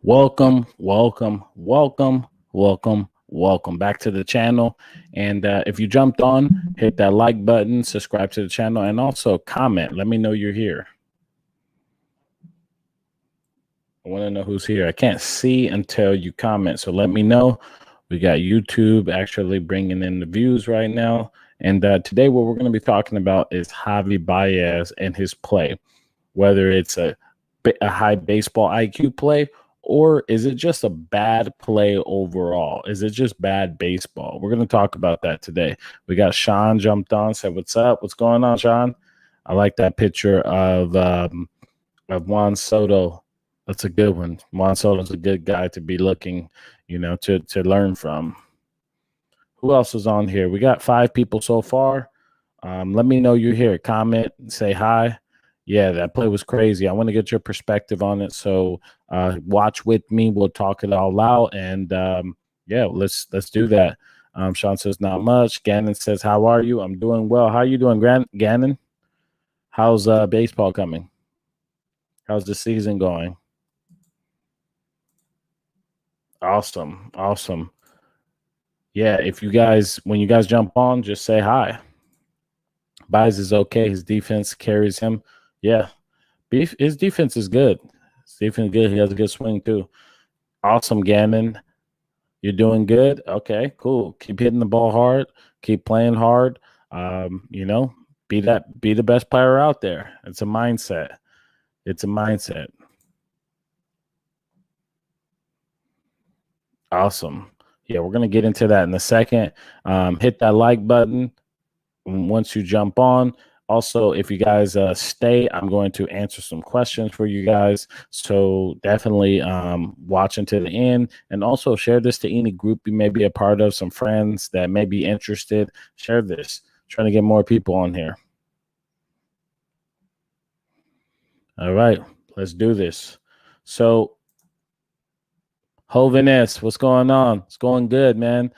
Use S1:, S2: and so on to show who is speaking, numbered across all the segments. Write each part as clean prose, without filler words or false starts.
S1: Welcome, welcome, welcome, welcome, welcome back to the channel. And if you jumped on, hit that like button, subscribe to the channel, and also comment. Let me know you're here. I want to know who's here. I can't see until you comment, so let me know. We got YouTube actually bringing in the views right now. And today what we're going to be talking about is Javy Baez and his play, whether it's a high baseball IQ play, or is it just a bad play overall? Is it just bad baseball? We're going to talk about that today. We got Sean jumped on, said, "What's up? What's going on, Sean?" I like that picture of Juan Soto. That's a good one. Juan Soto's a good guy to be looking, to learn from. Who else is on here? We got 5 people so far. Let me know you're here. Comment, say hi. Yeah, that play was crazy. I want to get your perspective on it. So watch with me. We'll talk it all out. And yeah, let's do that. Sean says, not much. Gannon says, how are you? I'm doing well. How are you doing, Gannon? How's baseball coming? How's the season going? Awesome. Awesome. Yeah, when you guys jump on, just say hi. Baez is okay. His defense carries him. Yeah, his defense is good. His defense is good. He has a good swing too. Awesome, Gannon. You're doing good. Okay, cool. Keep hitting the ball hard. Keep playing hard. Be the best player out there. It's a mindset. It's a mindset. Awesome. Yeah, we're gonna get into that in a second. Hit that like button once you jump on. Also, if you guys stay, I'm going to answer some questions for you guys. So definitely watch until the end. And also share this to any group you may be a part of, some friends that may be interested. Share this. Trying to get more people on here. All right, let's do this. So, Hoviness, what's going on? It's going good, man.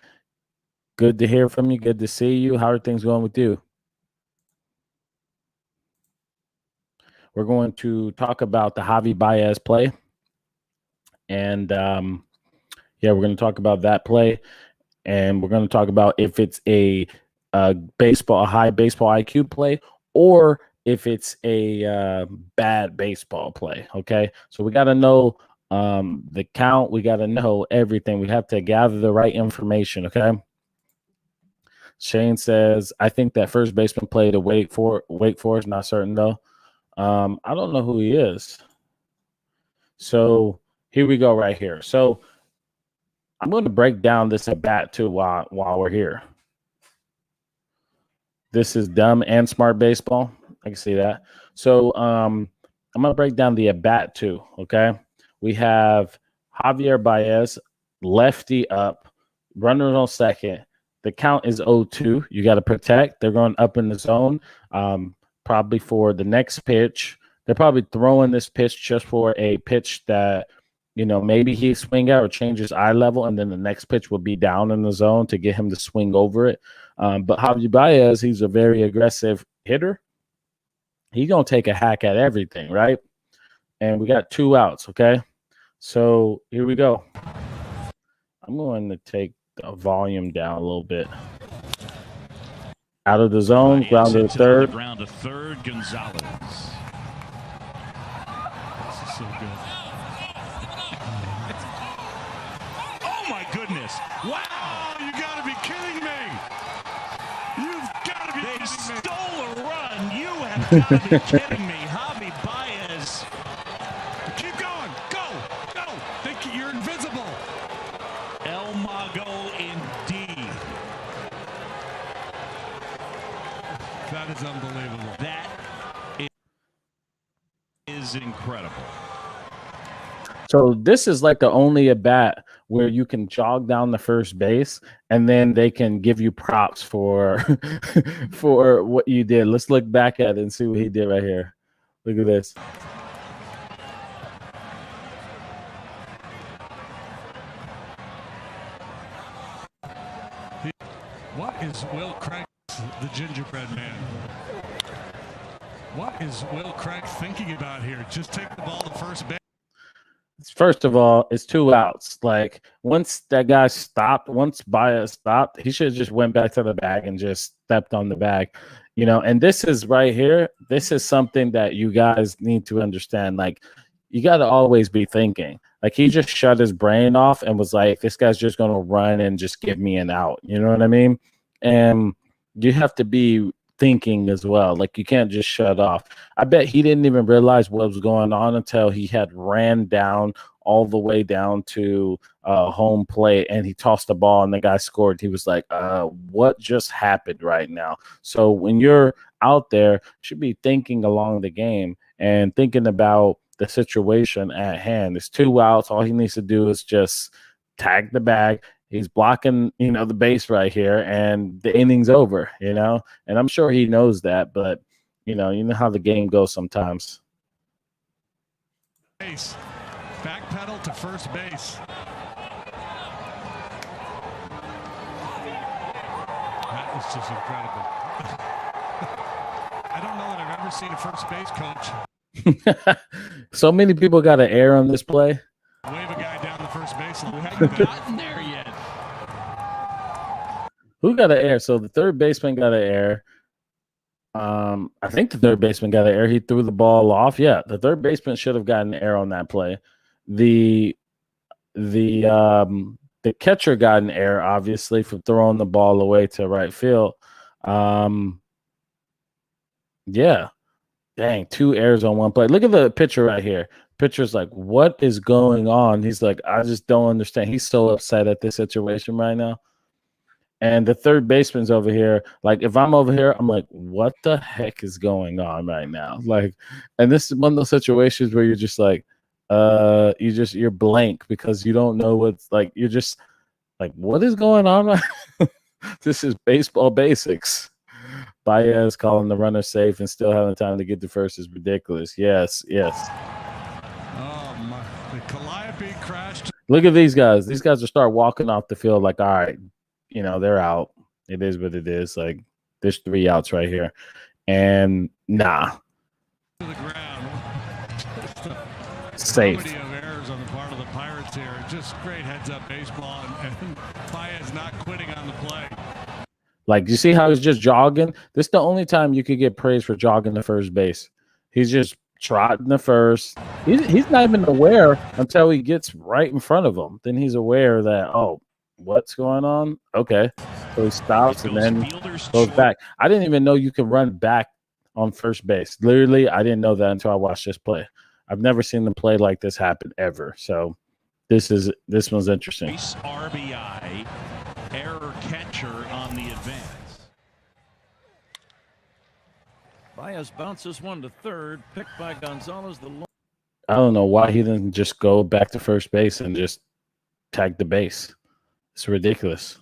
S1: Good to hear from you. Good to see you. How are things going with you? We're going to talk about the Javy Baez play. And yeah, we're going to talk about that play. And we're going to talk about if it's a high baseball IQ play, or if it's a bad baseball play. Okay. So we got to know the count. We got to know everything. We have to gather the right information. Okay. Shane says, I think that first baseman played a Wake Forest. Not certain though. I don't know who he is. So here we go right here. So I'm going to break down this at bat too while we're here. This is dumb and smart baseball. I can see that. So I'm going to break down the at bat too. Okay. We have Javy Baez, lefty up, runner on second. The count is 0-2. You got to protect. They're going up in the zone. Probably for the next pitch. They're probably throwing this pitch just for a pitch that, maybe he swing out or change his eye level, and then the next pitch will be down in the zone to get him to swing over it. But Javy Baez, he's a very aggressive hitter. He's going to take a hack at everything, right? And we got 2 outs, okay? So here we go. I'm going to take the volume down a little bit. Out of the zone, ground to third.
S2: Ground to third, Gonzalez. This is so good. Oh my goodness! Wow! You got to be kidding me! You've got to be kidding me! They stole a run. You have got to be kidding me, Javy Baez. Keep going, go! Think you're invincible. El Mago indeed. That is unbelievable. That is incredible.
S1: So this is like the only at bat where you can jog down the first base and then they can give you props for for what you did. Let's look back at it and see what he did right here. Look at this.
S2: What is Will Craig, the gingerbread man? What is Will Craig thinking about here? Just take the ball to first base.
S1: First of all, it's 2 outs. Like once that guy stopped, once Baez stopped, he should have just went back to the bag and just stepped on the bag, And this is right here. This is something that you guys need to understand. Like you got to always be thinking. Like he just shut his brain off and was like, "This guy's just gonna run and just give me an out." You know what I mean? And you have to be thinking as well. Like you can't just shut off. I bet he didn't even realize what was going on until he had ran down all the way down to home plate and he tossed the ball and the guy scored. He was like, what just happened right now? So when you're out there, you should be thinking along the game and thinking about the situation at hand. There's 2 outs. All he needs to do is just tag the bag. He's blocking, the base right here, and the inning's over, And I'm sure he knows that, but you know how the game goes sometimes.
S2: Base. Back pedal to first base. That is just incredible. I don't know that I've ever seen a first base coach.
S1: So many people got an error on this play.
S2: Wave a guy down the first base. We haven't gotten there yet.
S1: Who got an error? So the third baseman got an error. I think the third baseman got an error. He threw the ball off. Yeah, the third baseman should have gotten an error on that play. The catcher got an error, obviously, for throwing the ball away to right field. Yeah. Dang, 2 errors on one play. Look at the pitcher right here. Pitcher's like, what is going on? He's like, I just don't understand. He's so upset at this situation right now. And the third baseman's over here. Like, if I'm over here, I'm like, what the heck is going on right now? Like, and this is one of those situations where you're just like, you're blank because you don't know what's like, you're just like, what is going on? This is baseball basics. Baez calling the runner safe and still having time to get to first is ridiculous. Yes.
S2: Oh my! The Calliope crashed.
S1: Look at these guys. These guys will start walking off the field like, all right, they're out. It is what it is. Like, there's 3 outs right here. And nah.
S2: To the ground.
S1: Safe.
S2: Of errors on the part of the Pirates here. Just great heads-up baseball, and Baez not quitting on the play.
S1: Like, you see how he's just jogging? This is the only time you could get praise for jogging to first base. He's just trotting the first. He's not even aware until he gets right in front of him. Then he's aware that, oh, what's going on? Okay. So he stops and then goes back. I didn't even know you could run back on first base. Literally, I didn't know that until I watched this play. I've never seen a play like this happen ever. So this one's interesting.
S2: RBI, error catcher on the advance.
S3: Baez bounces one to third, picked by Gonzalez.
S1: I don't know why he didn't just go back to first base and just tag the base. It's ridiculous.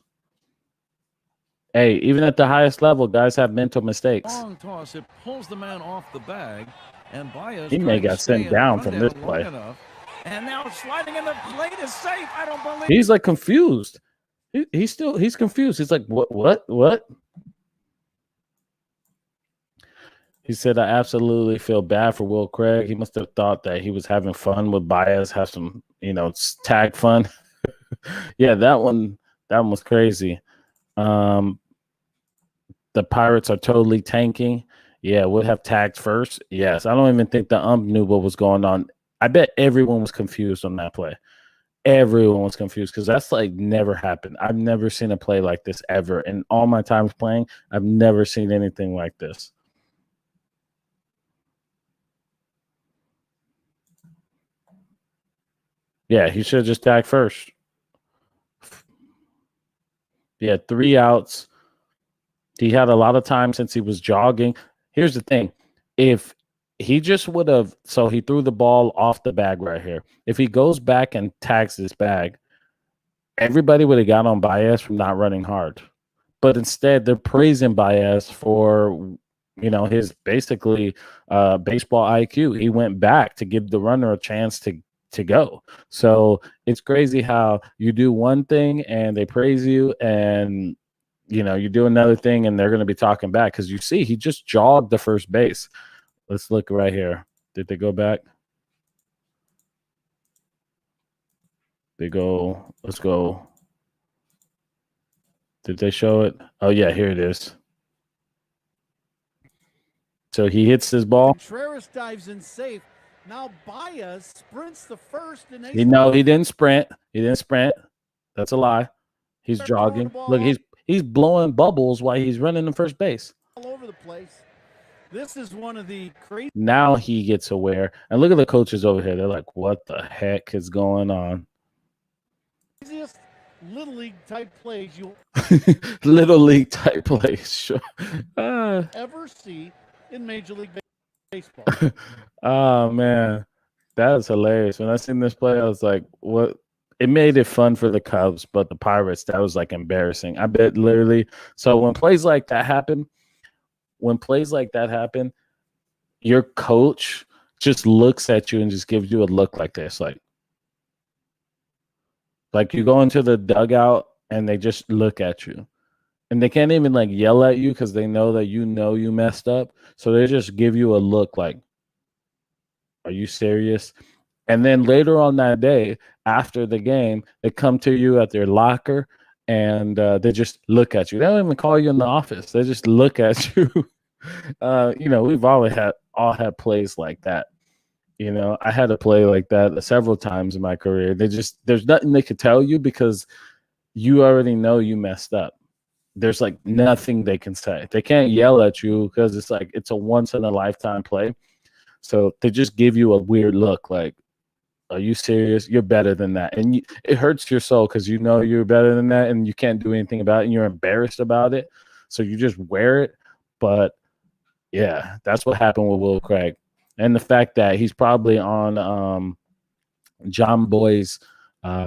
S1: Hey, even at the highest level, guys have mental mistakes.
S3: Long toss, it pulls the man off the bag, and Baez
S1: he may got sent down from this play.
S3: And now sliding in the plate is safe. I don't believe.
S1: He's like confused. He's confused. He's like, what? He said, I absolutely feel bad for Will Craig. He must have thought that he was having fun with Baez, have some, tag fun. Yeah, that one was crazy. The Pirates are totally tanking. Yeah, would have tagged first. Yes, I don't even think the ump knew what was going on. I bet everyone was confused on that play. Everyone was confused because that's like never happened. I've never seen a play like this ever. In all my times playing, I've never seen anything like this. Yeah, he should have just tagged first. Yeah, 3 outs. He had a lot of time since he was jogging. Here's the thing. If he just would have, so he threw the ball off the bag right here. If he goes back and tags this bag, everybody would have got on Baez from not running hard. But instead, they're praising Baez for, his basically baseball IQ. He went back to give the runner a chance to go. So it's crazy how you do one thing and they praise you, and you do another thing and they're going to be talking back because you see he just jogged the first base. Let's look right here. Did they go back? They go, let's go. Did they show it? Oh, yeah, here it is. So he hits his ball.
S4: Contreras dives in safe. Now Baez sprints the first. And
S1: He didn't sprint. He didn't sprint. That's a lie. He's jogging. Look, he's blowing bubbles while he's running to first base.
S4: All over the place. This is one of the crazy.
S1: Now he gets aware. And look at the coaches over here. They're like, what the heck is going on?
S4: Craziest Little League type plays you'll
S1: Little League type plays. Sure.
S4: ever see in Major League Baseball.
S1: Oh, man. That is hilarious. When I seen this play, I was like, what? It made it fun for the Cubs, but the Pirates, that was like embarrassing. I bet literally. So when plays like that happen, your coach just looks at you and just gives you a look like this. Like you go into the dugout and they just look at you. And they can't even like yell at you because they know that you messed up. So they just give you a look like, are you serious? And then later on that day, after the game, they come to you at their locker and they just look at you. They don't even call you in the office. They just look at you. We've all had plays like that. I had a play like that several times in my career. There's nothing they could tell you because you already know you messed up. There's like nothing they can say. They can't yell at you because it's a once in a lifetime play. So they just give you a weird look like, are you serious? You're better than that. And it hurts your soul because you know you're better than that and you can't do anything about it and you're embarrassed about it. So you just wear it. But yeah, that's what happened with Will Craig. And the fact that he's probably on John Boy's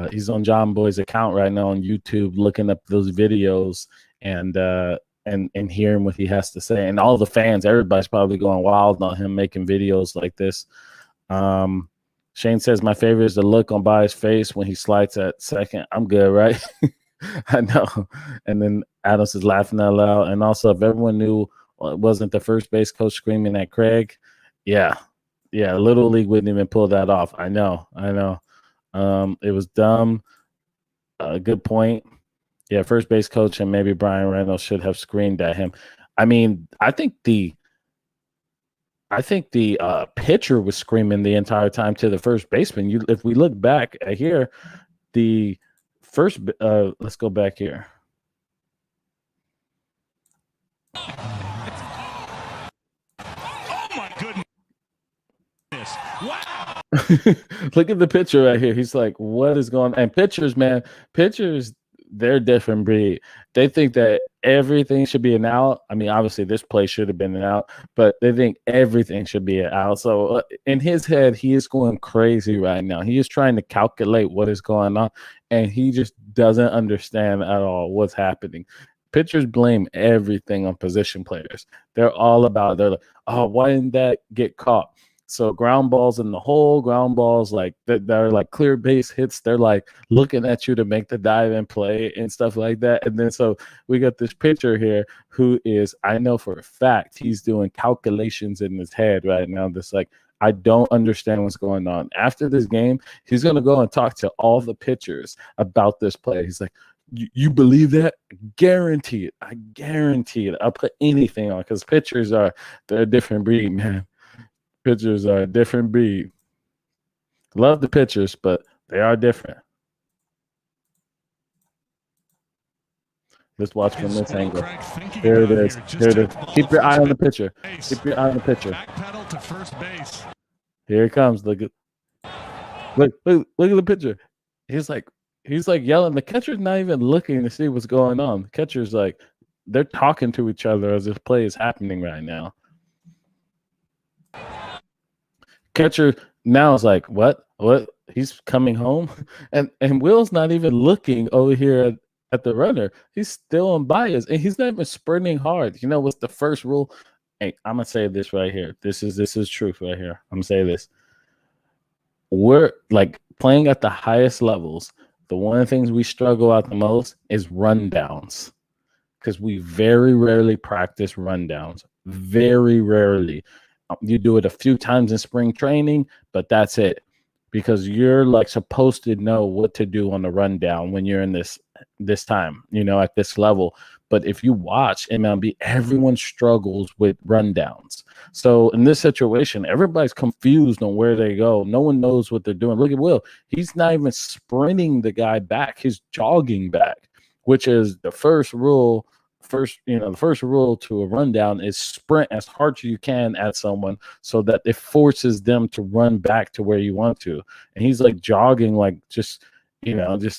S1: he's on John Boy's account right now on YouTube looking up those videos and hearing what he has to say. And all the fans, everybody's probably going wild on him making videos like this. Shane says, my favorite is the look on Baez's face when he slides at second. I'm good, right? I know. And then Adams is laughing out loud. And also, if everyone knew it wasn't the first base coach screaming at Craig, yeah, Little League wouldn't even pull that off. I know. It was dumb. Good point. Yeah, first base coach and maybe Brian Reynolds should have screamed at him. I mean, I think the pitcher was screaming the entire time to the first baseman. If we look back at here, the first let's go back here.
S2: Oh my goodness. Wow.
S1: Look at the pitcher right here. He's like, what is going on? And pitchers, they're a different breed. They think that everything should be an out. I mean, obviously this play should have been an out, but they think everything should be an out. So in his head, he is going crazy right now. He is trying to calculate what is going on, and he just doesn't understand at all what's happening. Pitchers blame everything on position players. They're like, oh, why didn't that get caught? So ground balls in the hole, ground balls like that are like clear base hits. They're like looking at you to make the dive and play and stuff like that. And then so we got this pitcher here who is, I know for a fact, he's doing calculations in his head right now. That's like, I don't understand what's going on. After this game, he's going to go and talk to all the pitchers about this play. He's like, you believe that? Guarantee it. I guarantee it. I'll put anything on because pitchers they're a different breed, man. Pitchers are a different breed. Love the pitchers, but they are different. Let's watch from this angle. Here it is. Keep your eye on the pitcher. Keep your eye on the pitcher.
S2: Backpedal to first base.
S1: Here it comes. Look at the pitcher. He's like yelling. The catcher's not even looking to see what's going on. The catcher's like, they're talking to each other as this play is happening right now. Catcher now is like, what? He's coming home, and Will's not even looking over here at the runner. He's still on Baez, and he's not even sprinting hard. You know what's the first rule? Hey, I'm gonna say this right here. This is truth right here. I'm gonna say this. We're like playing at the highest levels. The one of the things we struggle at the most is rundowns, because we very rarely practice rundowns. Very rarely. You do it a few times in spring training, but that's it. because you're like supposed to know what to do on the rundown when you're in this time, at this level. But if you watch MLB, everyone struggles with rundowns. So in this situation, everybody's confused on where they go. No one knows what they're doing. Look at Will. He's not even sprinting the guy back. He's jogging back, which is the first rule. The first rule to a rundown is sprint as hard as you can at someone so that it forces them to run back to where you want to. And he's like jogging, like just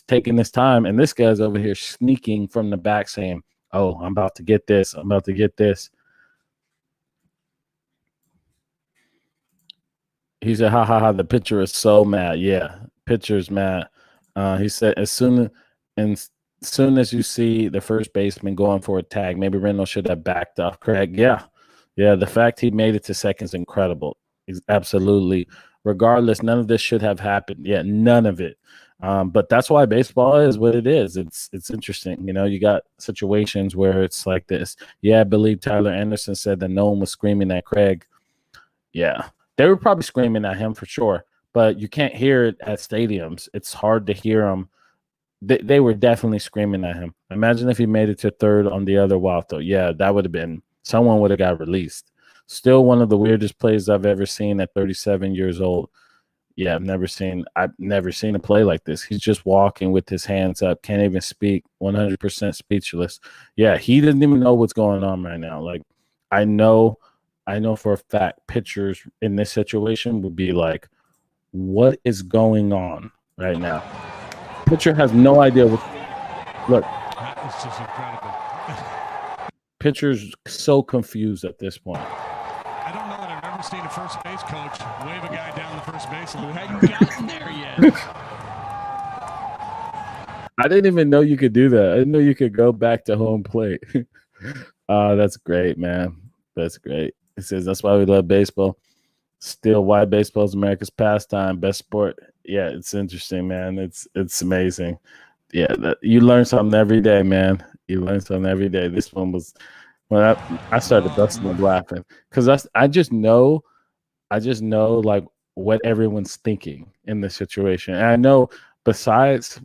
S1: taking this time. And this guy's over here sneaking from the back saying, "Oh, I'm about to get this. I'm about to get this." He said, "Ha ha ha, the pitcher is so mad." Yeah, pitcher's mad. He said, as soon as you see the first baseman going for a tag, maybe Reynolds should have backed off. Correct. Yeah. The fact he made it to second is incredible. Absolutely. Regardless, none of this should have happened. Yeah, none of it. But that's why baseball is what it is. It's interesting. You got situations where it's like this. Yeah, I believe Tyler Anderson said that no one was screaming at Craig. Yeah, they were probably screaming at him for sure, but you can't hear it at stadiums. It's hard to hear them. They were definitely screaming at him. Imagine if he made it to third on the other wild throw. Yeah, that would have been someone would have got released. Still one of the weirdest plays I've ever seen at 37 years old. Yeah, I've never seen a play like this. He's just walking with his hands up, can't even speak, 100% speechless. Yeah, he doesn't even know what's going on right now. Like, I know for a fact pitchers in this situation would be like, what is going on right now? Pitcher has no idea what. Look,
S2: That was just incredible.
S1: pitcher's so confused at this point.
S2: I don't know that I've ever seen a first base coach wave a guy down the first base line. Who hadn't gotten there yet.
S1: I didn't even know you could do that. I didn't know you could go back to home plate. That's great, man. That's great. It says that's why we love baseball. Still, why baseball is America's pastime, best sport. Yeah, it's interesting, man. It's amazing. Yeah, you learn something every day, man. You learn something every day. This one was when I started busting up laughing because I just know like what everyone's thinking in this situation. And I know besides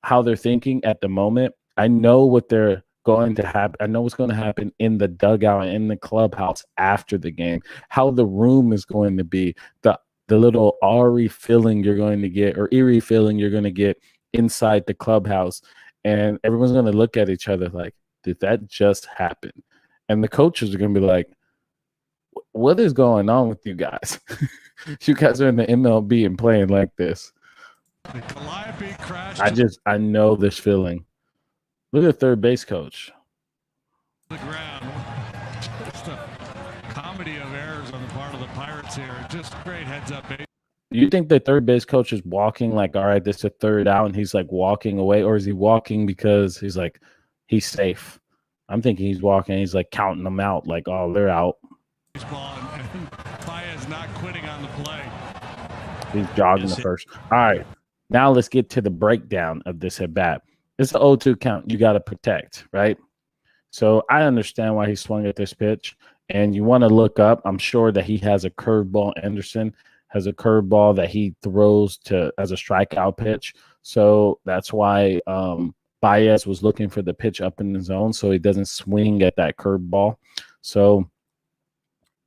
S1: how they're thinking at the moment, I know what they're going to happen. I know what's going to happen in the dugout and in the clubhouse after the game, how the room is going to be, the little eerie feeling you're going to get inside the clubhouse. And everyone's going to look at each other like, did that just happen? And the coaches are going to be like, what is going on with you guys? You guys are in the MLB and playing like this.
S2: The Calliope crashed
S1: I know this feeling. Look at third base coach.
S2: to the ground. Just a comedy of errors on the part of the Pirates here. Just great heads up.
S1: You think the third base coach is walking like, all right, this is a third out, and he's like walking away, or is he walking because he's like, he's safe? I'm thinking he's walking, he's like counting them out, like, oh, they're out.
S2: Baseball and Baez not quitting on the play.
S1: He's jogging the first. All right, now let's get to the breakdown of this at bat. It's an 0-2 count. You got to protect, right? So I understand why he swung at this pitch, and you want to look up. I'm sure that he has a curveball. Anderson has a curveball that he throws as a strikeout pitch. So that's why Baez was looking for the pitch up in the zone so he doesn't swing at that curveball. So,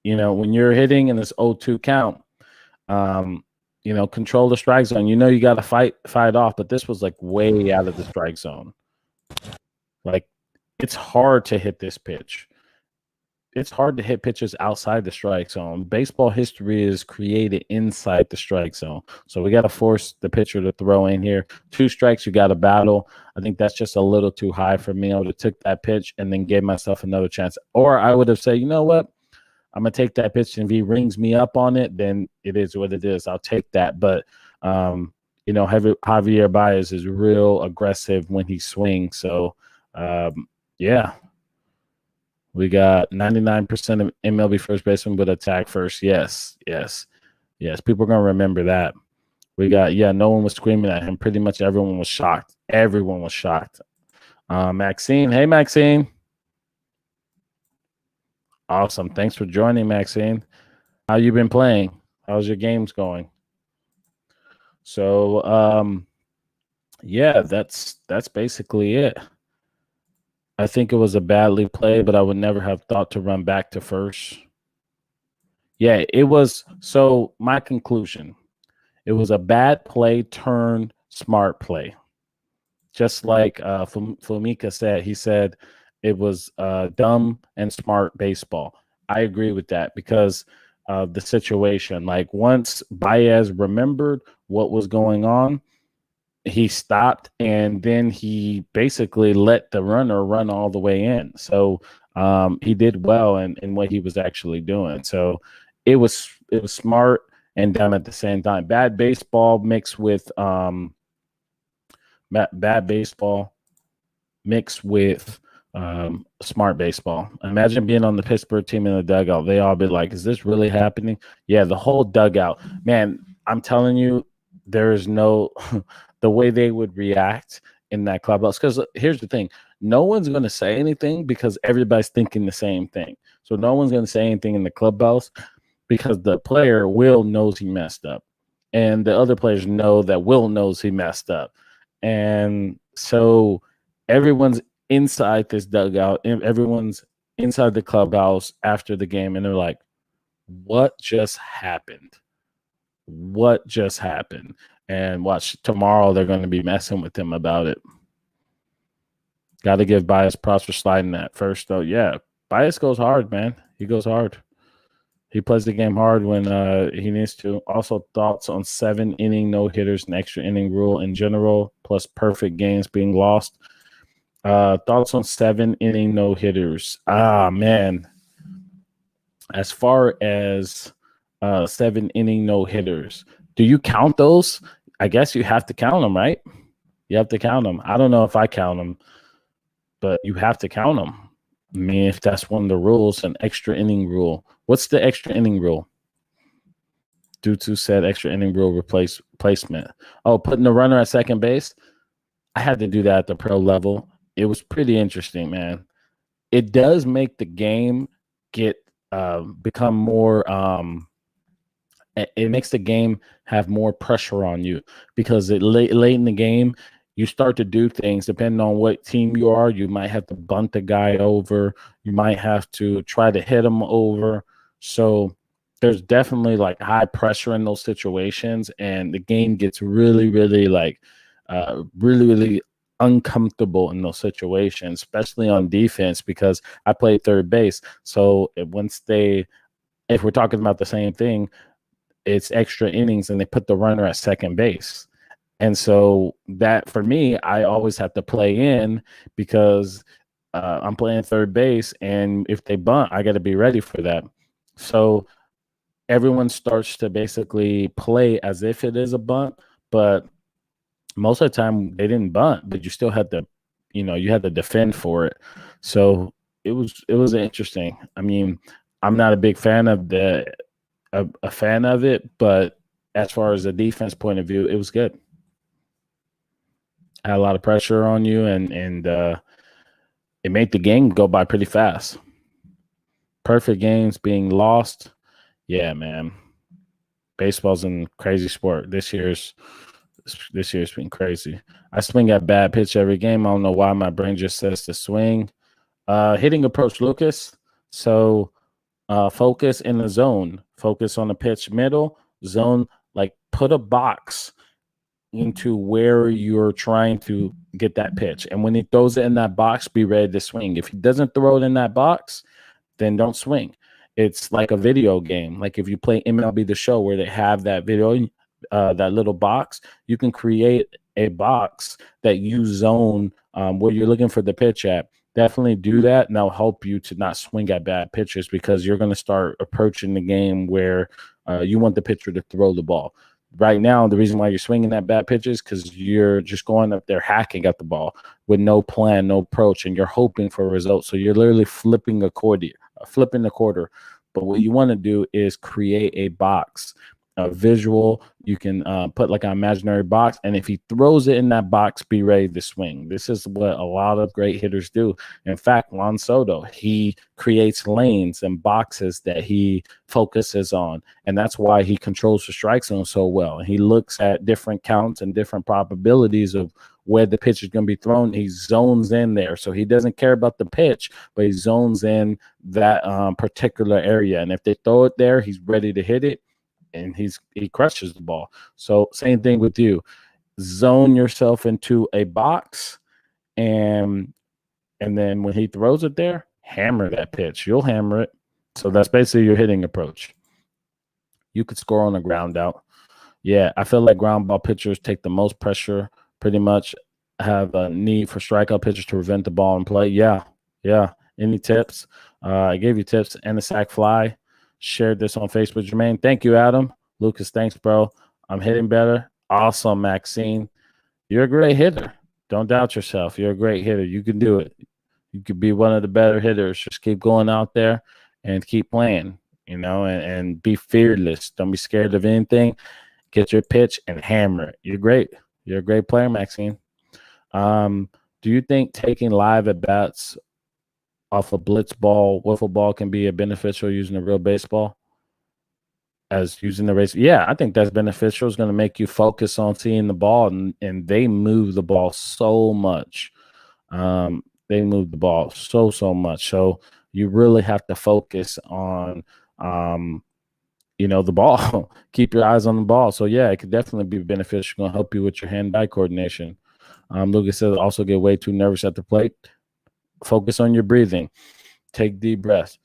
S1: when you're hitting in this 0-2 count, control the strike zone. You got to fight off, but this was like way out of the strike zone. Like, it's hard to hit this pitch. It's hard to hit pitches outside the strike zone. Baseball history is created inside the strike zone. So we got to force the pitcher to throw in here. 2 strikes, you got to battle. I think that's just a little too high for me. I would have took that pitch and then gave myself another chance. Or I would have said, you know what? I'm going to take that pitch, and if he rings me up on it, then it is what it is. I'll take that. But, Javier Baez is real aggressive when he swings. So, yeah. We got 99% of MLB first baseman would attack first. Yes. People are going to remember that. We got, no one was screaming at him. Pretty much everyone was shocked. Maxine. Hey, Maxine. Awesome. Thanks for joining, Maxine. How you been playing? How's your games going? So, yeah, that's basically it. I think it was a badly played, but I would never have thought to run back to first. Yeah, it was. So my conclusion, it was a bad play turned smart play. Just like Fumika said, he said it was dumb and smart baseball. I agree with that because of the situation. Like once Baez remembered what was going on, he stopped and then he basically let the runner run all the way in. So he did well in what he was actually doing. So it was smart and dumb at the same time. Bad baseball mixed with bad baseball mixed with smart baseball. Imagine being on the Pittsburgh team in the dugout. They all be like, is this really happening? Yeah, the whole dugout. Man, I'm telling you, there is no the way they would react in that clubhouse. Because here's the thing, no one's going to say anything because everybody's thinking the same thing. So no one's going to say anything in the clubhouse because the player Will knows he messed up. And the other players know that Will knows he messed up. And so everyone's inside this dugout and everyone's inside the clubhouse after the game. And they're like, what just happened? What just happened? And watch, tomorrow they're going to be messing with him about it. Got to give Baez props for sliding that first, though. Yeah, Baez goes hard, man. He goes hard. He plays the game hard when he needs to. Also, thoughts on 7-inning no-hitters and extra inning rule in general, plus perfect games being lost. Thoughts on 7-inning no-hitters. Man. As far as 7-inning no-hitters, do you count those? I guess you have to count them, right? You have to count them. I don't know if I count them, but you have to count them. I mean, if that's one of the rules, an extra inning rule. What's the extra inning rule? Due to said extra inning rule placement. Oh, putting the runner at second base. I had to do that at the pro level. It was pretty interesting, man. It does make the game become more. It makes the game have more pressure on you because late in the game, you start to do things depending on what team you are. You might have to bunt the guy over. You might have to try to hit him over. So there's definitely like high pressure in those situations, and the game gets really, really really uncomfortable in those situations, especially on defense because I played third base. So if we're talking about the same thing, it's extra innings and they put the runner at second base. And so that for me, I always have to play in because I'm playing third base. And if they bunt, I got to be ready for that. So everyone starts to basically play as if it is a bunt, but most of the time they didn't bunt, but you still had to, you had to defend for it. So it was interesting. I mean, I'm not a big fan of a fan of it, but as far as the defense point of view, it was good. Had a lot of pressure on you, and it made the game go by pretty fast. Perfect games being lost. Yeah, man. Baseball's a crazy sport. This year's been crazy. I swing at bad pitch every game. I don't know why my brain just says to swing. Hitting approach, Lucas. So focus in the zone. Focus on the pitch middle zone. Like put a box into where you're trying to get that pitch. And when he throws it in that box, be ready to swing. If he doesn't throw it in that box, then don't swing. It's like a video game. Like if you play MLB The Show where they have that video, that little box, you can create a box that you zone where you're looking for the pitch at. Definitely do that, and that'll help you to not swing at bad pitches because you're going to start approaching the game where you want the pitcher to throw the ball. Right now, the reason why you're swinging at bad pitches because you're just going up there hacking at the ball with no plan, no approach, and you're hoping for results. So you're literally flipping the quarter. But what you want to do is create a box a visual. You can put like an imaginary box, and if he throws it in that box, be ready to swing. This is what a lot of great hitters do. In fact, Juan Soto, he creates lanes and boxes that he focuses on, and that's why he controls the strike zone so well. He looks at different counts and different probabilities of where the pitch is going to be thrown. He zones in there, so he doesn't care about the pitch, but he zones in that particular area, and if they throw it there, he's ready to hit it, and he crushes the ball. So same thing with you. Zone yourself into a box, and then when he throws it there, hammer that pitch. You'll hammer it. So that's basically your hitting approach. You could score on a ground out. Yeah, I feel like ground ball pitchers take the most pressure, pretty much have a need for strikeout pitchers to prevent the ball in play. Yeah. Any tips? I gave you tips and the sack fly. Shared this on Facebook. Jermaine, thank you, Adam. Lucas, thanks, bro. I'm hitting better. Awesome, Maxine. You're a great hitter. Don't doubt yourself. You're a great hitter. You can do it. You could be one of the better hitters. Just keep going out there and keep playing, and be fearless. Don't be scared of anything. Get your pitch and hammer it. You're great. You're a great player, Maxine. Do you think taking live at bats off a blitz ball, wiffle ball can be beneficial using a real baseball as using the race? Yeah, I think that's beneficial. It's going to make you focus on seeing the ball, and they move the ball so much. They move the ball so much. So you really have to focus on, the ball. Keep your eyes on the ball. So, yeah, it could definitely be beneficial. It's going to help you with your hand-eye coordination. Lucas says also get way too nervous at the plate. Focus on your breathing. Take deep breaths.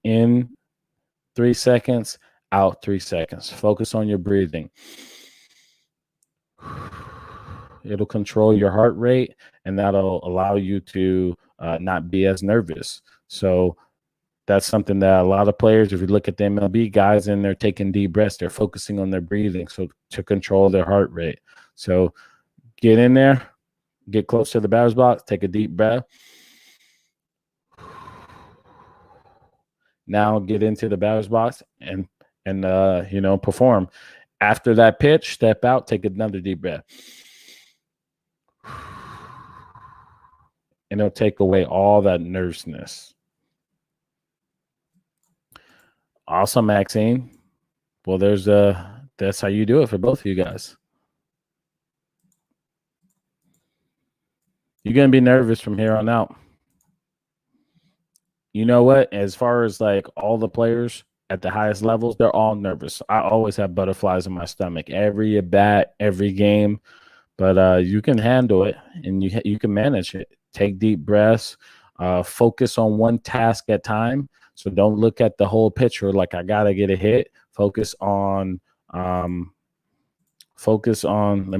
S1: In 3 seconds, out 3 seconds. Focus on your breathing. It'll control your heart rate, and that'll allow you to not be as nervous. So that's something that a lot of players, if you look at the MLB guys and they're taking deep breaths, they're focusing on their breathing so to control their heart rate. So get in there, get close to the batter's box, take a deep breath. Now get into the batter's box and perform. After that pitch, step out, take another deep breath. And it'll take away all that nervousness. Awesome, Maxine. Well, that's how you do it for both of you guys. You're going to be nervous from here on out. You know what? As far as like all the players at the highest levels, they're all nervous. I always have butterflies in my stomach every at bat, every game. But you can handle it, and you can manage it. Take deep breaths. Focus on one task at a time. So don't look at the whole picture like I gotta get a hit. Focus on. Let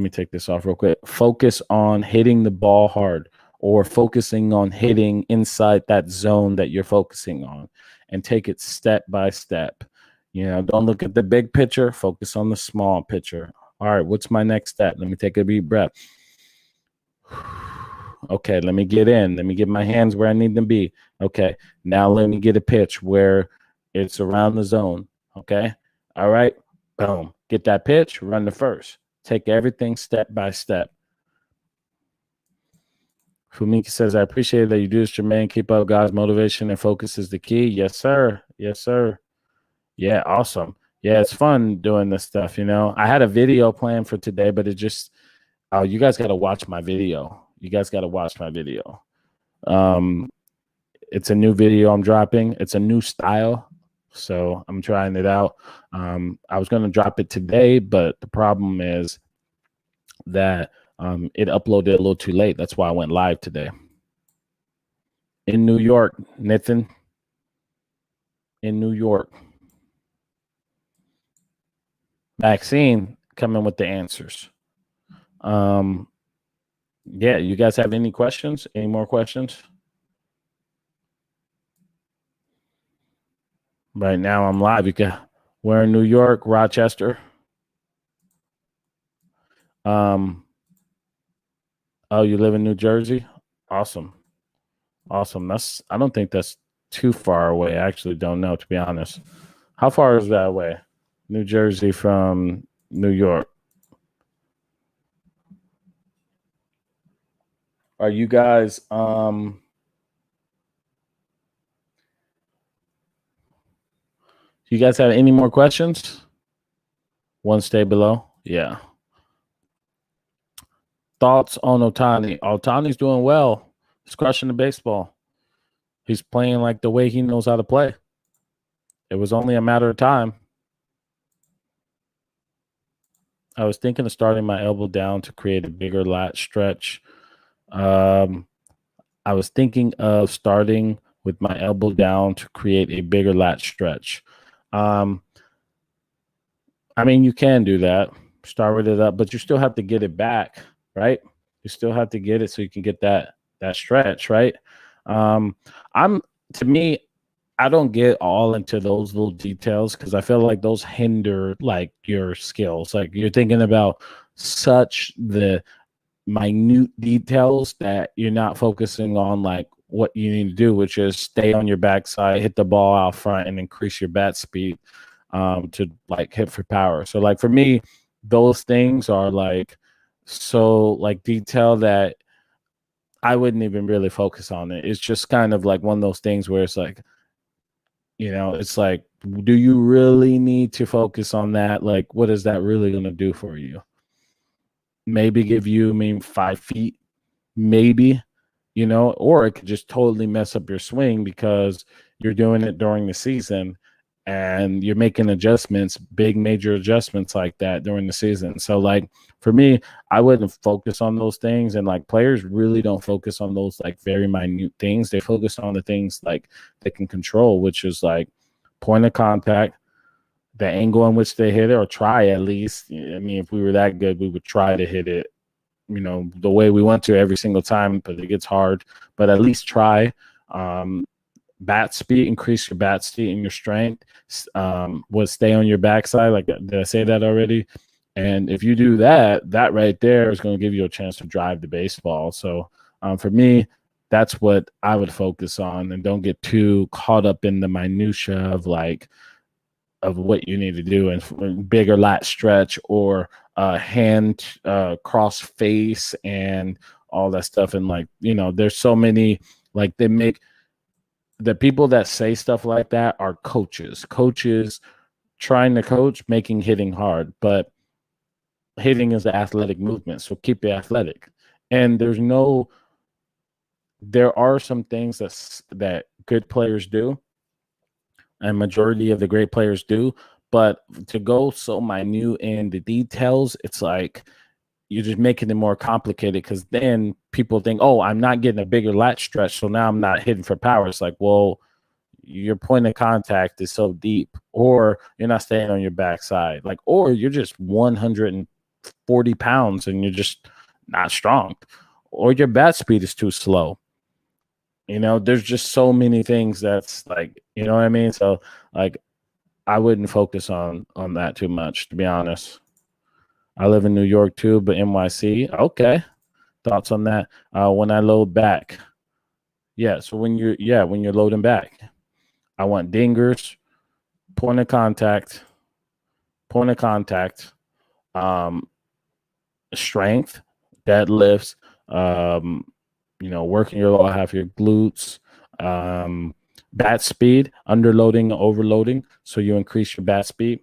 S1: me take this off real quick. Focus on hitting the ball hard, or focusing on hitting inside that zone that you're focusing on, and take it step by step. Don't look at the big picture. Focus on the small picture. All right, what's my next step? Let me take a deep breath. Okay, let me get in. Let me get my hands where I need them to be. Okay, now let me get a pitch where it's around the zone. Okay, all right, boom. Get that pitch, run the first. Take everything step by step. Fumika says, I appreciate that you do this, Jermaine. Keep up, guys. Motivation and focus is the key. Yes, sir. Yes, sir. Yeah, awesome. Yeah, it's fun doing this stuff, I had a video planned for today, but it just you guys got to watch my video. It's a new video I'm dropping. It's a new style, so I'm trying it out. I was going to drop it today, but the problem is that it uploaded a little too late. That's why I went live today. In New York, Nathan. In New York. Maxine coming with the answers. Yeah, you guys have any questions? Any more questions? Right now I'm live. We're in New York, Rochester. Oh, you live in New Jersey? Awesome. I don't think that's too far away. I actually don't know, to be honest. How far is that away? New Jersey from New York. Are you guys you guys have any more questions? One stay below. Yeah. Thoughts on Ohtani? Ohtani's doing well. He's crushing the baseball. He's playing like the way he knows how to play. It was only a matter of time. I was thinking of starting my elbow down to create a bigger lat stretch. I was thinking of starting with my elbow down to create a bigger lat stretch. I mean, you can do that. Start with it up, but you still have to get it back, right? You still have to get it so you can get that stretch, right? To me, I don't get all into those little details because I feel like those hinder like your skills. Like you're thinking about such the minute details that you're not focusing on like what you need to do, which is stay on your backside, hit the ball out front, and increase your bat speed to like hit for power. So like for me, those things are like so like detailed that I wouldn't even really focus on it. It's just kind of like one of those things where it's like, you know, it's like, do you really need to focus on that? Like, what is that really going to do for you? Maybe give you, 5 feet, maybe, you know, or it could just totally mess up your swing because you're doing it during the season and you're making adjustments, big major adjustments like that during the season. So like for me, I wouldn't focus on those things. And like players really don't focus on those like very minute things. They focus on the things like they can control, which is like point of contact, the angle in which they hit it, or try at least. I mean, if we were that good, we would try to hit it, you know, the way we want to every single time, but it gets hard. But at least try. Bat speed, increase your bat speed and your strength. Would stay on your backside. Like, did I say that already? And if you do that, that right there is going to give you a chance to drive the baseball. So for me, that's what I would focus on, and don't get too caught up in the minutia of like of what you need to do and bigger lat stretch or hand cross face and all that stuff. And like, you know, there's so many like they make the people that say stuff like that are coaches trying to coach, making hitting hard, but hitting is the athletic movement. So keep it athletic. And there are some things that good players do and majority of the great players do, but to go so minute in the details, it's like you're just making it more complicated because then people think, oh, I'm not getting a bigger lat stretch, so now I'm not hitting for power. It's like, well, your point of contact is so deep, or you're not staying on your backside, like, or you're just 140 pounds and you're just not strong, or your bat speed is too slow. You know, there's just so many things that's like, you know what I mean? So like, I wouldn't focus on that too much, to be honest. I live in New York too, but NYC. Okay. Thoughts on that? When I load back. Yeah. So when you're loading back, I want dingers, point of contact, strength, deadlifts, you know, working your lower half, your glutes, bat speed, underloading, overloading. So you increase your bat speed.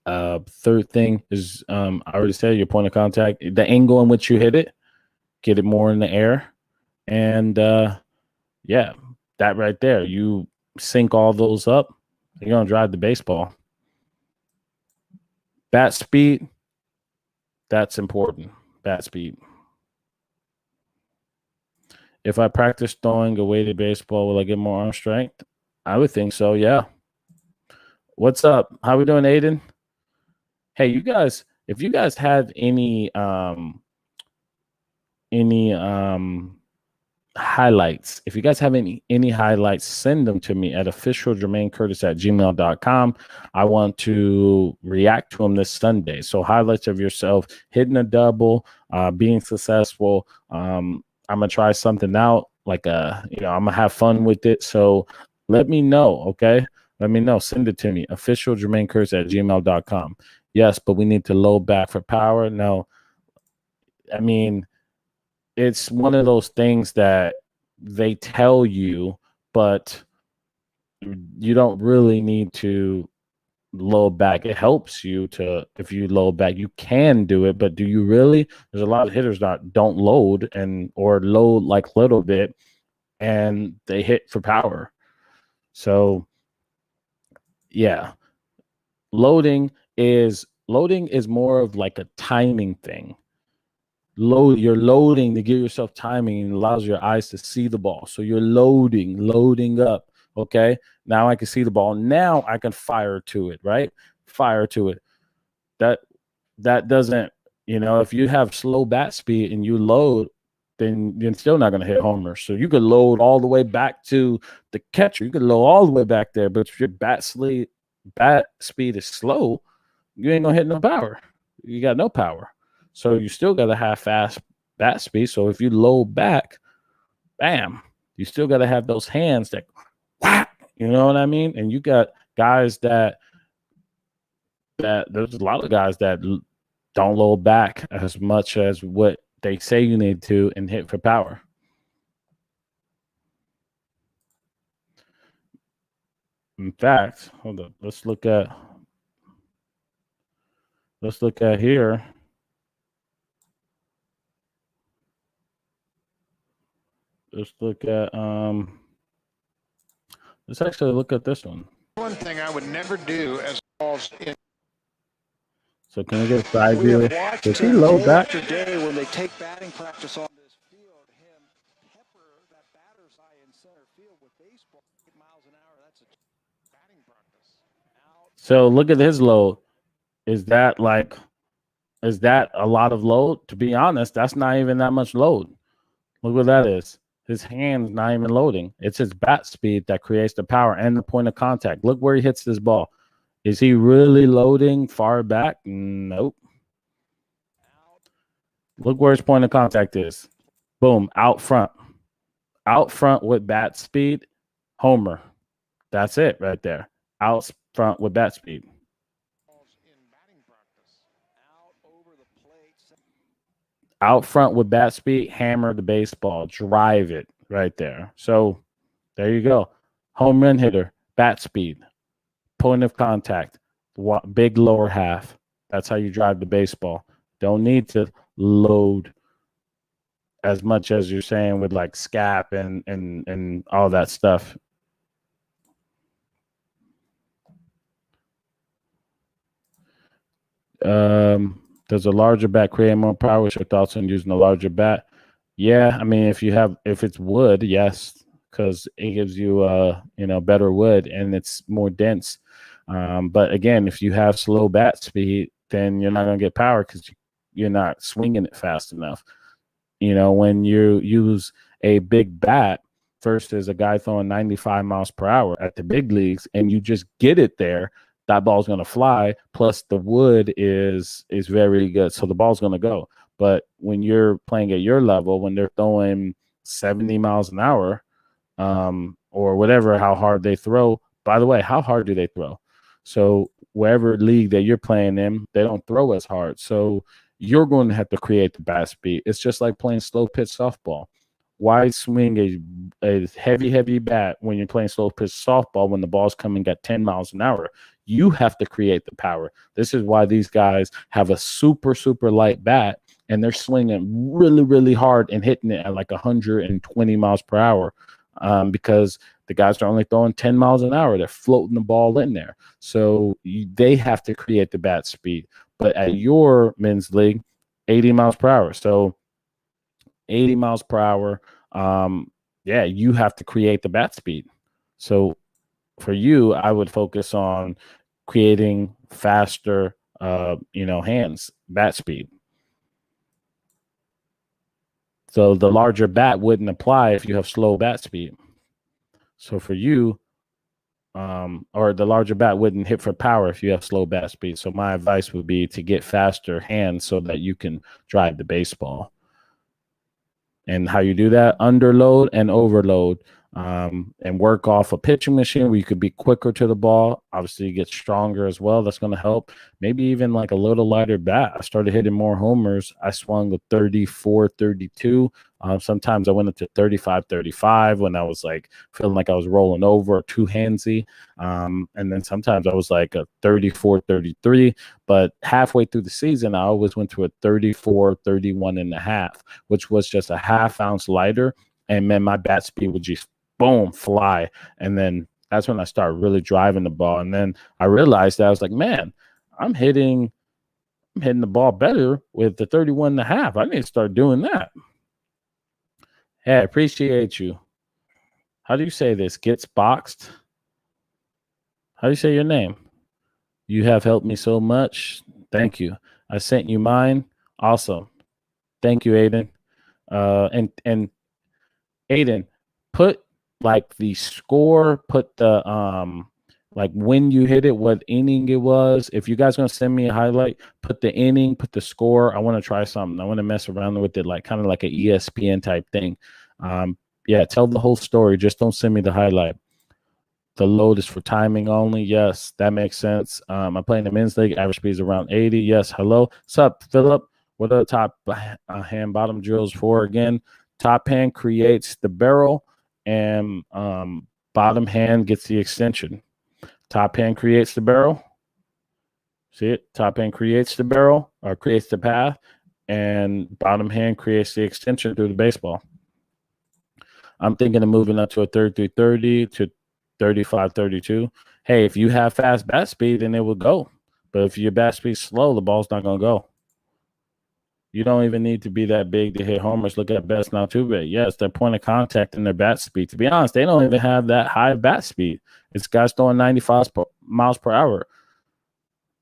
S1: Third thing is, I already said your point of contact, the angle in which you hit it, get it more in the air. And yeah, that right there, you sync all those up, you're going to drive the baseball. Bat speed, that's important. Bat speed. If I practice throwing a weighted baseball, will I get more arm strength? I would think so, yeah. What's up? How we doing, Aiden? Hey, you guys, if you guys have any highlights, if you guys have any highlights, send them to me at officialjermainecurtis@gmail.com. I want to react to them this Sunday. So highlights of yourself hitting a double, being successful. I'm gonna try something out, like I'm gonna have fun with it. So let me know, okay? Let me know. Send it to me. Official Jermaine Curtis at gmail.com. Yes, but we need to load back for power. No, I mean, it's one of those things that they tell you, but you don't really need to load back. It helps you to, if you load back, you can do it, but do you really? There's a lot of hitters that don't load or load like little bit and they hit for power. So yeah, loading is more of like a timing thing. You're loading to give yourself timing and allows your eyes to see the ball. So you're loading up. Okay, now I can see the ball. Now I can fire to it, right? Fire to it. That doesn't, if you have slow bat speed and you load, then you're still not going to hit homers. So you could load all the way back to the catcher. You could load all the way back there, but if your bat speed is slow, you ain't going to hit no power. You got no power. So you still got to have fast bat speed. So if you load back, bam, you still got to have those hands that whack, you know what I mean? And you got guys that there's a lot of guys that don't load back as much as what they say you need to and hit for power. In fact, hold up. Let's look at here. Let's look at let's actually look at this one.
S5: One thing I would never do as balls in.
S1: So can we get a side view? Does he load back?
S6: After day when they take batting practice on this field, him pepper that batter's eye in center field with baseball 8 miles an hour. That's a batting practice.
S1: So look at his load. Is that a lot of load? To be honest, that's not even that much load. Look what that is. His hand's not even loading. It's his bat speed that creates the power and the point of contact. Look where he hits this ball. Is he really loading far back? Nope. Look where his point of contact is. Boom, out front. Out front with bat speed, homer. That's it right there. Out front with bat speed. Out front with bat speed, hammer the baseball, drive it right there. So there you go. Home run hitter, bat speed, point of contact, big lower half. That's how you drive the baseball. Don't need to load as much as you're saying with like SCAP and all that stuff. Does a larger bat create more power? What's your thoughts on using a larger bat? Yeah, I mean, if it's wood, yes, because it gives you better wood and it's more dense. But again, if you have slow bat speed, then you're not going to get power because you're not swinging it fast enough. When you use a big bat versus a guy throwing 95 miles per hour at the big leagues, and you just get it there, that ball's going to fly. Plus, the wood is very good, so the ball's going to go. But when you're playing at your level, when they're throwing 70 miles an hour, or whatever, how hard they throw. By the way, how hard do they throw? So wherever league that you're playing in, they don't throw as hard. So you're going to have to create the bat speed. It's just like playing slow pitch softball. Why swing a heavy bat when you're playing slow pitch softball when the ball's coming at 10 miles an hour? You have to create the power. This is why these guys have a super, super light bat, and they're swinging really, really hard and hitting it at like 120 miles per hour because the guys are only throwing 10 miles an hour. They're floating the ball in there. So they have to create the bat speed. But at your men's league, 80 miles per hour. So 80 miles per hour, you have to create the bat speed. So for you, I would focus on creating faster, hands, bat speed. So the larger bat wouldn't apply if you have slow bat speed. So for you, or the larger bat wouldn't hit for power if you have slow bat speed. So my advice would be to get faster hands so that you can drive the baseball. And how you do that? Underload and overload. and work off a pitching machine where you could be quicker to the ball. Obviously, you get stronger as well. That's going to help. Maybe even like a little lighter bat. I started hitting more homers. I swung with 34, 32. Sometimes I went up to 35, 35 when I was like feeling like I was rolling over, too handsy. And then sometimes I was like a 34, 33. But halfway through the season, I always went to a 34, 31 and a half, which was just a half ounce lighter. And man, my bat speed would just boom, fly. And then that's when I started really driving the ball. And then I realized that I was like, man, I'm hitting the ball better with the 31 and a half. I need to start doing that. Hey, I appreciate you. How do you say this? Gets boxed? How do you say your name? You have helped me so much. Thank you. I sent you mine. Awesome. Thank you, Aiden. And Aiden, put like the score, put the like when you hit it, what inning it was. If you guys gonna send me a highlight, put the inning, put the score. I want to try something. I want to mess around with it, like kind of like an ESPN type thing. Yeah, tell the whole story. Just don't send me the highlight. The load is for timing only. Yes, that makes sense. I'm playing the men's league. Average speed is around 80. Yes. Hello. What's up, Philip? What are the top hand bottom drills for again? Top hand creates the barrel, and bottom hand gets the extension. Top hand creates the barrel. See it? Top hand creates the barrel or creates the path, and bottom hand creates the extension through the baseball. I'm thinking of moving up to a 33-30 to 35-32. Hey, if you have fast bat speed, then it will go. But if your bat speed's slow, the ball's not going to go. You don't even need to be that big to hit homers. Look at Best Not Too Big. Yes, their point of contact and their bat speed. To be honest, they don't even have that high bat speed. It's guys throwing 95 miles per hour.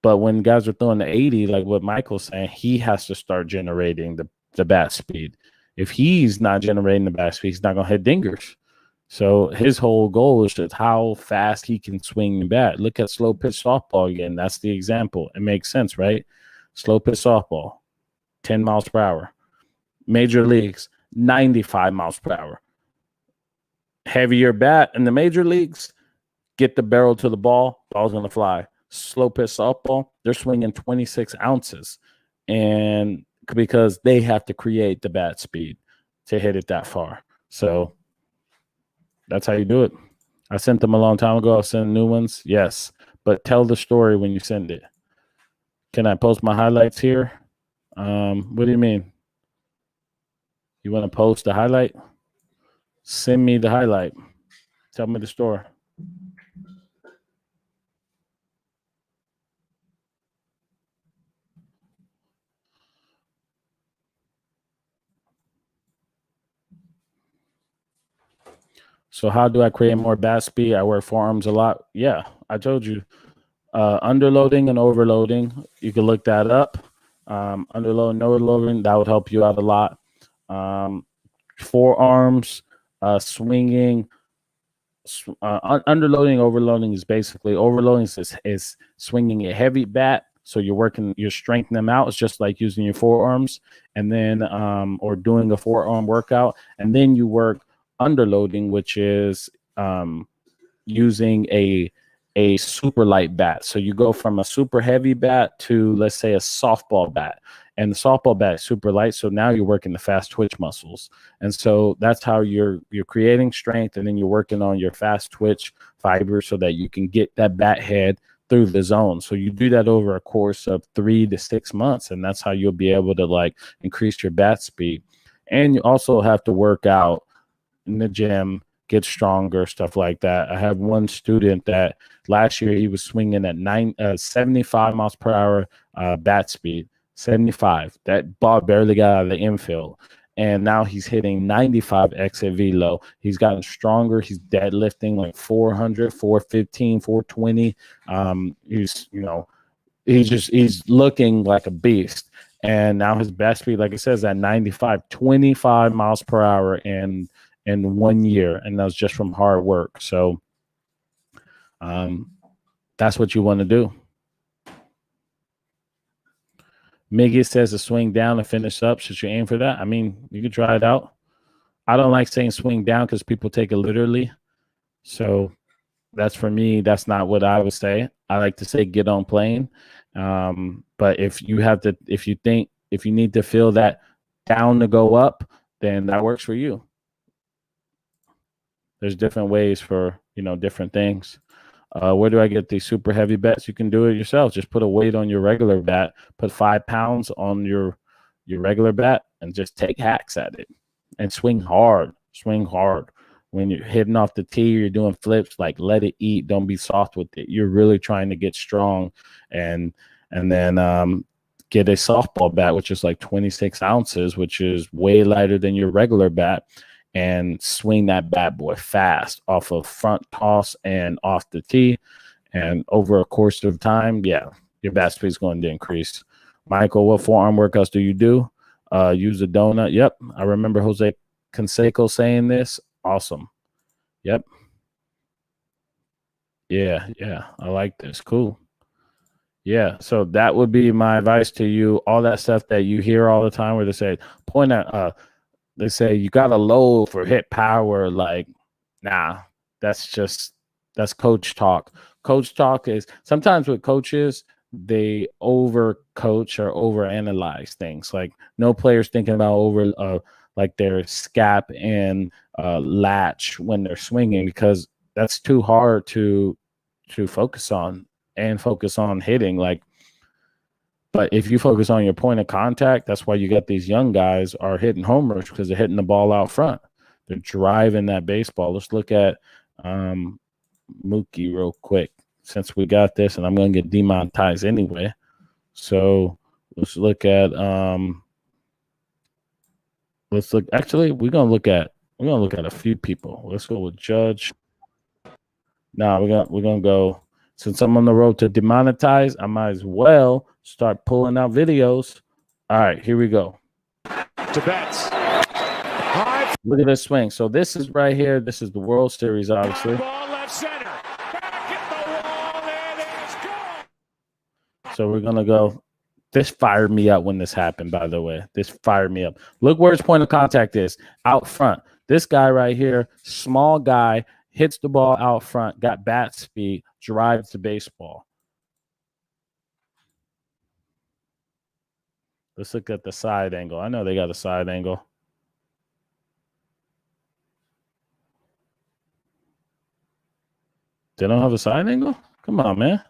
S1: But when guys are throwing the 80, like what Michael's saying, he has to start generating the bat speed. If he's not generating the bat speed, he's not going to hit dingers. So his whole goal is just how fast he can swing the bat. Look at slow pitch softball again. That's the example. It makes sense, right? Slow pitch softball, 10 miles per hour. Major leagues, 95 miles per hour. Heavier bat in the major leagues, get the barrel to the ball, ball's going to fly. Slow pitch softball, they're swinging 26 ounces. And because they have to create the bat speed to hit it that far. So that's how you do it. I sent them a long time ago. I'll send new ones. Yes. But tell the story when you send it. Can I post my highlights here? What do you mean? You want to post the highlight? Send me the highlight. Tell me the story. So how do I create more bat speed? I work forearms a lot. Yeah, I told you. Underloading and overloading. You can look that up. Underloading, overloading, that would help you out a lot. Forearms, swinging. Underloading, overloading is basically overloading is swinging a heavy bat. So you're strengthening them out. It's just like using your forearms, and then or doing a forearm workout, and then you work underloading, which is using a super light bat. So you go from a super heavy bat to, let's say, a softball bat, and the softball bat is super light. So now you're working the fast twitch muscles, and so that's how you're creating strength, and then you're working on your fast twitch fibers so that you can get that bat head through the zone. So you do that over a course of 3 to 6 months, and that's how you'll be able to like increase your bat speed. And you also have to work out in the gym, get stronger, stuff like that. I have one student that last year he was swinging at 75 miles per hour bat speed, 75. That ball barely got out of the infield. And now he's hitting 95 exit velo. He's gotten stronger. He's deadlifting like 400, 415, 420. He's looking like a beast. And now his bat speed, like it says, at 95, 25 miles per hour in 1 year, and that was just from hard work. So that's what you want to do. Miggy says to swing down and finish up. Should you aim for that? I mean, you can try it out. I don't like saying swing down because people take it literally. So that's for me. That's not what I would say. I like to say get on plane. But if you need to feel that down to go up, then that works for you. There's different ways for, different things. Where do I get these super heavy bats? You can do it yourself. Just put a weight on your regular bat, put 5 pounds on your regular bat, and just take hacks at it and swing hard. Swing hard. When you're hitting off the tee, you're doing flips, like let it eat. Don't be soft with it. You're really trying to get strong and then get a softball bat, which is like 26 ounces, which is way lighter than your regular bat, and swing that bad boy fast off of front toss and off the tee. And over a course of time, your bat speed is going to increase. Michael, what forearm workouts do you do? Use a donut. Yep. I remember Jose Canseco saying this. Awesome. Yep. Yeah. I like this. Cool. Yeah. So that would be my advice to you. All that stuff that you hear all the time where they say, they say you got to load for hit power. Like, nah, that's coach talk. Coach talk is sometimes with coaches, they over coach or over analyze things. Like no player's thinking about like their scap and latch when they're swinging, because that's too hard to focus on and focus on hitting. Like, but if you focus on your point of contact, that's why you got these young guys are hitting homers, because they're hitting the ball out front. They're driving that baseball. Let's look at Mookie real quick, since we got this, and I'm going to get demonetized anyway. So let's look at actually we're going to look at a few people. Let's go with Judge. No, we're going to go, since I'm on the road to demonetize, I might as well start pulling out videos. All right, here we go.
S2: To Betts.
S1: Look at this swing. So this is right here. This is the World Series, obviously.
S2: Ball left center. Back at the wall, and it's gone.
S1: So we're going to go. This fired me up when this happened, by the way. This fired me up. Look where his point of contact is, out front. This guy right here, small guy, hits the ball out front, got bat speed, drives the baseball. Let's look at the side angle. I know they got a side angle. They don't have a side angle? Come on, man.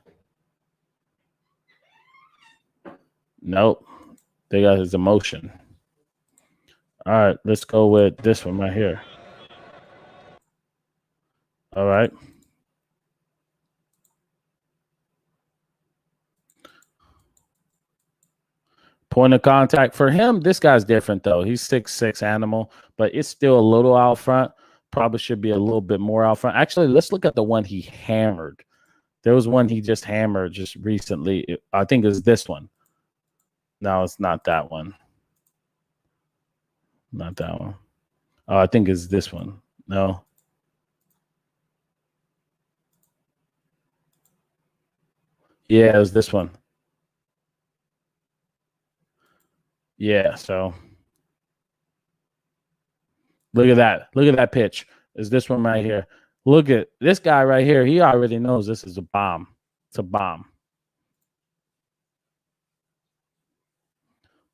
S1: Nope. They got his emotion. All right, let's go with this one right here. All right. Point of contact for him, this guy's different, though. He's 6'6" animal, but it's still a little out front. Probably should be a little bit more out front. Actually, let's look at the one he hammered. There was one he just hammered just recently. I think it's this one. No, it's not that one. Not that one. Oh, I think it's this one. No. Yeah, it was this one. Yeah, so look at that. Look at that pitch. Is this one right here. Look at this guy right here. He already knows this is a bomb. It's a bomb.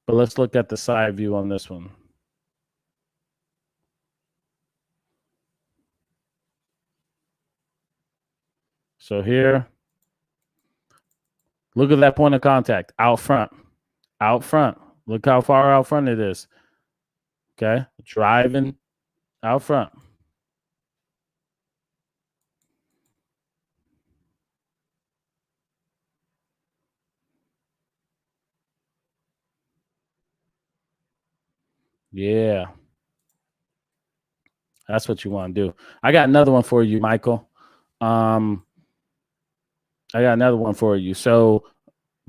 S1: But let's look at the side view on this one. So here, look at that point of contact out front. Out front. Look how far out front it is. Okay, driving out front. Yeah. That's what you want to do. I got another one for you, Michael. I got another one for you. So,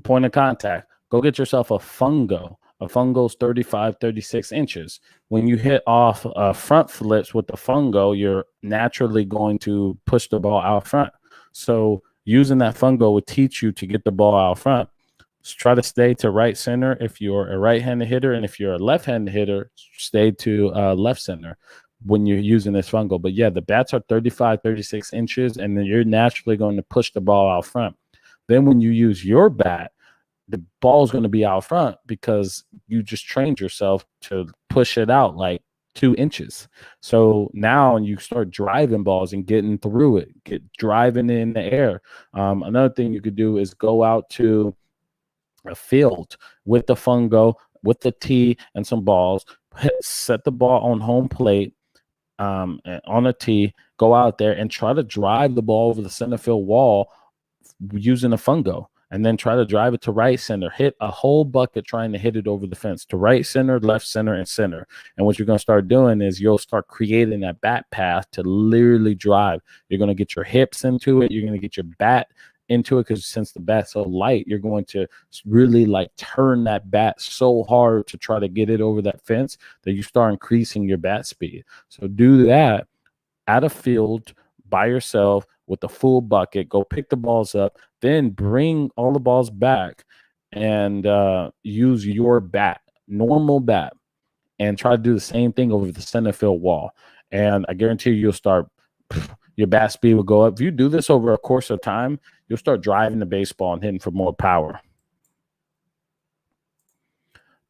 S1: point of contact. Go get yourself a fungo. A fungo's 35, 36 inches. When you hit off front flips with the fungo, you're naturally going to push the ball out front. So using that fungo will teach you to get the ball out front. try to stay to right center if you're a right-handed hitter, and if you're a left-handed hitter, stay to left center when you're using this fungo. But yeah, the bats are 35, 36 inches, and then you're naturally going to push the ball out front. Then when you use your bat, the ball's going to be out front because you just trained yourself to push it out like 2 inches. So now you start driving balls and getting through it, driving in the air. Another thing you could do is go out to a field with the fungo, with the tee and some balls, set the ball on home plate, on a tee, go out there and try to drive the ball over the center field wall using a fungo, and then try to drive it to right center, hit a whole bucket trying to hit it over the fence to right center, left center, and center. And what you're going to start doing is you'll start creating that bat path to literally drive. You're going to get your hips into it. You're going to get your bat into it, because since the bat's so light, you're going to really like turn that bat so hard to try to get it over that fence that you start increasing your bat speed. So do that at a field by yourself with a full bucket. Go pick the balls up, then bring all the balls back and use your bat, normal bat, and try to do the same thing over the center field wall. And I guarantee you'll start, your bat speed will go up. If you do this over a course of time, you'll start driving the baseball and hitting for more power.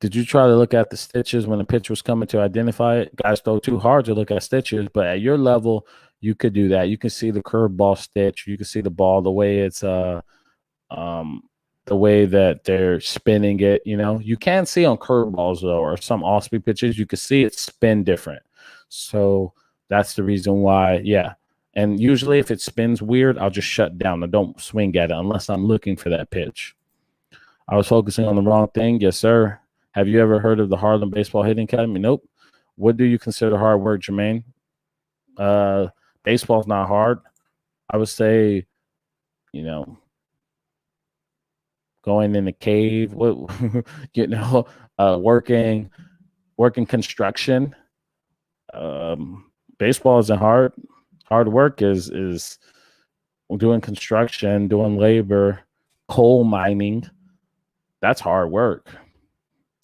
S1: Did you try to look at the stitches when the pitch was coming to identify it? Guys throw too hard to look at stitches, but at your level, you could do that. You can see the curveball stitch. You can see the ball, the way it's the way that they're spinning it. You know, you can see on curveballs though, or some off-speed pitches, you can see it spin different. So that's the reason why. Yeah. And usually if it spins weird, I'll just shut down. I don't swing at it unless I'm looking for that pitch. I was focusing on the wrong thing. Yes, sir. Have you ever heard of the Harlem Baseball Hitting Academy? Nope. What do you consider hard work, Jermaine? Baseball's not hard. I would say, you know, going in the cave, you know, working construction. Baseball isn't hard. Hard work is doing construction, doing labor, coal mining. That's hard work.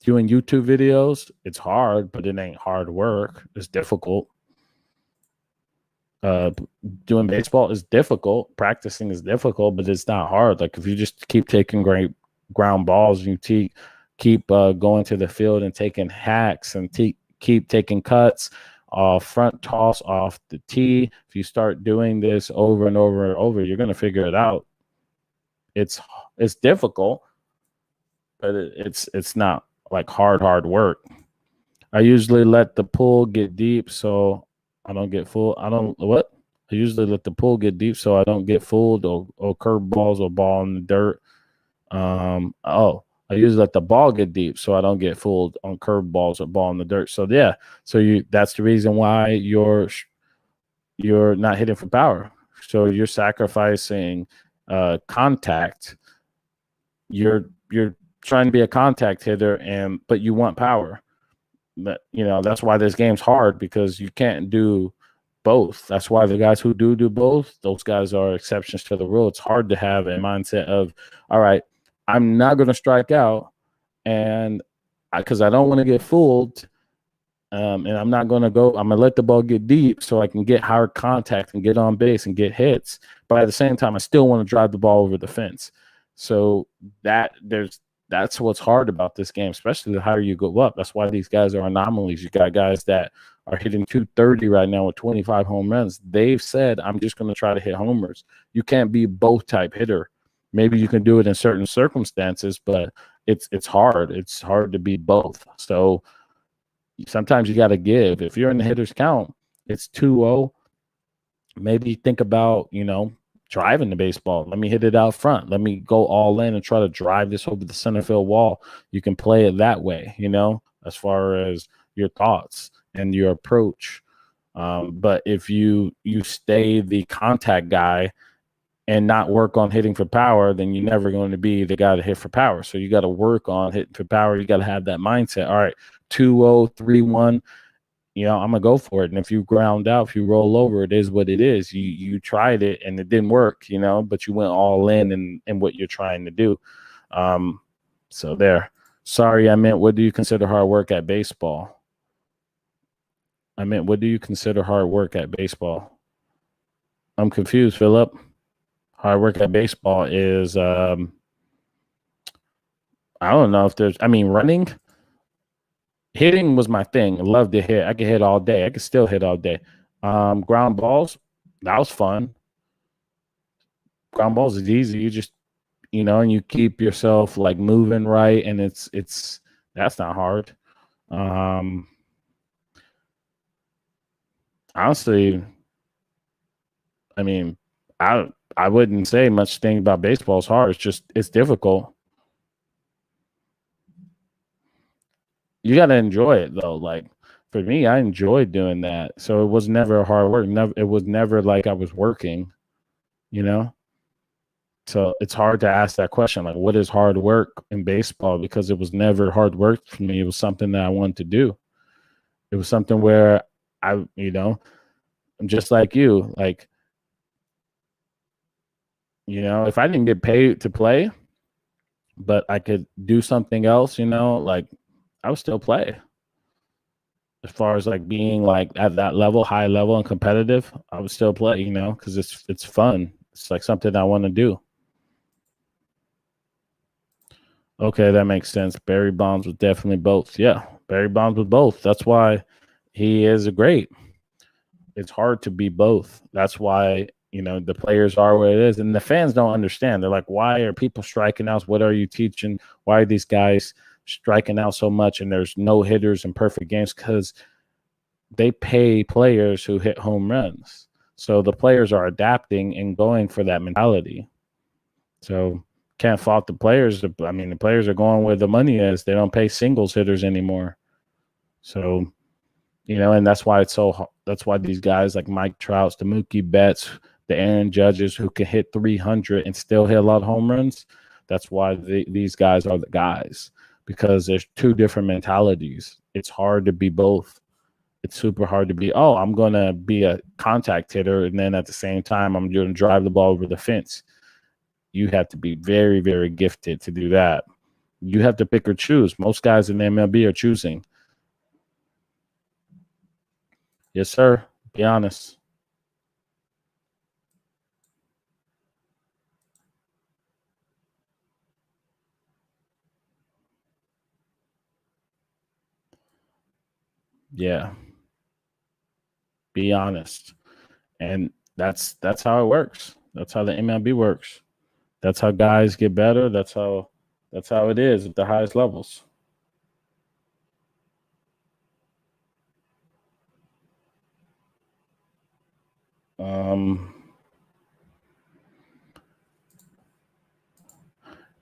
S1: Doing YouTube videos, it's hard, but it ain't hard work. It's difficult. Doing baseball is difficult. Practicing is difficult, but it's not hard. Like if you just keep taking great ground balls, you keep going to the field and taking hacks and keep taking cuts, front toss off the tee. If you start doing this over and over and over, you're going to figure it out. It's difficult, but it's not like hard work. I usually let the pool get deep so I don't get fooled. I usually let the pool get deep so I don't get fooled or curve balls or ball in the dirt. I usually let the ball get deep so I don't get fooled on curve balls or ball in the dirt. So yeah, that's the reason why you're not hitting for power. So you're sacrificing contact. You're trying to be a contact hitter, but you want power. But you know, that's why this game's hard, because you can't do both. That's why the guys who do both, those guys are exceptions to the rule. It's hard to have a mindset of, all right, I'm not going to strike out, and because I don't want to get fooled, and I'm not going to go. I'm going to let the ball get deep so I can get hard contact and get on base and get hits. But at the same time, I still want to drive the ball over the fence. So that's what's hard about this game, especially the higher you go up. That's why these guys are anomalies. You got guys that are hitting 230 right now with 25 home runs. They've said, I'm just going to try to hit homers. You can't be both type hitter. Maybe you can do it in certain circumstances, but it's hard. It's hard to be both. So sometimes you got to give. If you're in the hitter's count, it's 2-0. Maybe think about, driving the baseball. Let me hit it out front. Let me go all in and try to drive this over the center field wall. You can play it that way, as far as your thoughts and your approach. But if you stay the contact guy and not work on hitting for power, then you're never going to be the guy to hit for power. So you got to work on hitting for power. You got to have that mindset. All right, 2-0, 3-1. I'm gonna go for it. And if you ground out, if you roll over, it is what it is. You tried it and it didn't work, but you went all in what you're trying to do. So there. Sorry, I meant what do you consider hard work at baseball? I meant what do you consider hard work at baseball? I'm confused, Philip. Hard work at baseball is I don't know if there's running. Hitting was my thing. I loved to hit. I could hit all day. I could still hit all day. Ground balls, that was fun. Ground balls is easy. You just, and you keep yourself like moving right, and it's that's not hard. Honestly, I wouldn't say much thing about baseball is hard. It's difficult. You got to enjoy it though. Like for me, I enjoyed doing that. So it was never hard work. It was never like I was working, So it's hard to ask that question, like what is hard work in baseball? Because it was never hard work for me. It was something that I wanted to do. It was something where I'm just like you. Like, if I didn't get paid to play, but I could do something else, like I would still play. As far as like being like at that level, high level and competitive, I would still play, because it's fun. It's like something I want to do. Okay, that makes sense. Barry Bonds was definitely both. Yeah, Barry Bonds was both. That's why he is a great. It's hard to be both. That's why, the players are what it is. And the fans don't understand. They're like, why are people striking out? What are you teaching? Why are these guys striking out so much and there's no hitters and perfect games? Because they pay players who hit home runs. So the players are adapting and going for that mentality. So can't fault the players. The players are going where the money is. They don't pay singles hitters anymore. So, and that's why that's why these guys like Mike Trouts, the Mookie Betts, the Aaron Judges who can hit 300 and still hit a lot of home runs. That's why these guys are the guys, because there's two different mentalities. It's hard to be both. It's super hard to be, I'm going to be a contact hitter, and then at the same time, I'm going to drive the ball over the fence. You have to be very, very gifted to do that. You have to pick or choose. Most guys in the MLB are choosing. Yes, sir. Be honest. Yeah. Be honest. And that's how it works. That's how the MLB works. That's how guys get better. That's how it is at the highest levels.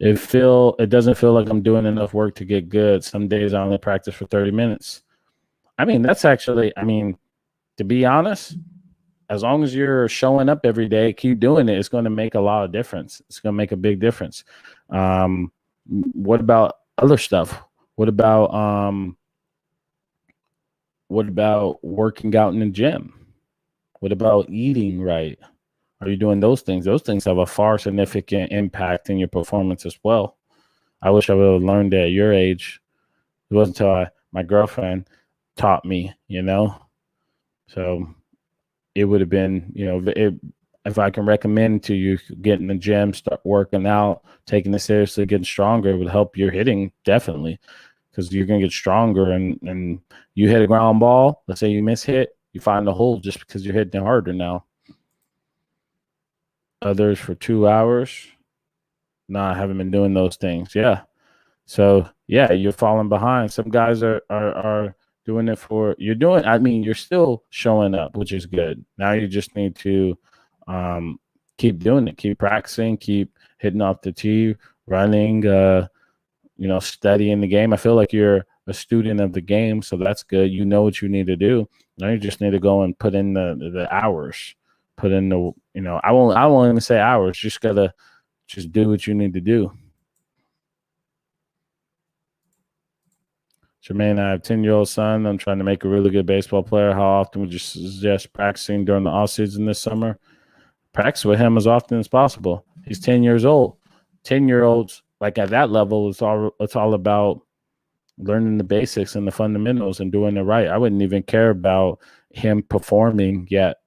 S1: It doesn't feel like I'm doing enough work to get good. Some days I only practice for 30 minutes. That's actually, to be honest, as long as you're showing up every day, keep doing it. It's going to make a lot of difference. It's going to make a big difference. What about other stuff? What about working out in the gym? What about eating right? Are you doing those things? Those things have a far significant impact in your performance as well. I wish I would have learned that at your age. It wasn't until my girlfriend taught me, So it would have been, if I can recommend to you, get in the gym, start working out, taking it seriously, getting stronger, it would help your hitting definitely, because you're going to get stronger. And you hit a ground ball, let's say you miss hit, you find the hole just because you're hitting harder now. Others for 2 hours. No, I haven't been doing those things. Yeah. So, yeah, you're falling behind. Some guys are doing it for you're still showing up, which is good. Now you just need to keep doing it, keep practicing, keep hitting off the tee, running, studying the game. I feel like you're a student of the game, so that's good. You know what you need to do. Now you just need to go and put in the hours, put in the, I won't even say hours, just gotta just do what you need to do. Jermaine, I have a 10-year-old son. I'm trying to make a really good baseball player. How often would you suggest practicing during the off season this summer? Practice with him as often as possible. He's 10 years old. 10-year-olds like at that level, it's all about learning the basics and the fundamentals and doing it right. I wouldn't even care about him performing yet,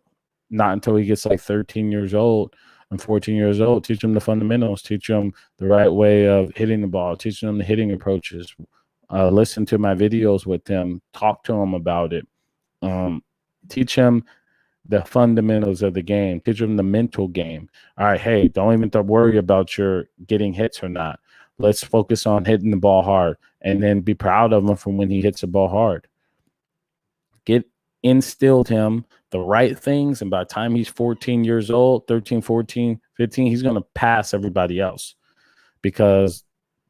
S1: not until he gets like 13 years old and 14 years old. Teach him the fundamentals, teach him the right way of hitting the ball, teach him the hitting approaches. Listen to my videos with him, talk to him about it. Teach him the fundamentals of the game, teach him the mental game. All right, hey, don't even worry about your getting hits or not. Let's focus on hitting the ball hard, and then be proud of him from when he hits the ball hard. Instilled him the right things, and by the time he's 14 years old, 13, 14, 15, he's going to pass everybody else, because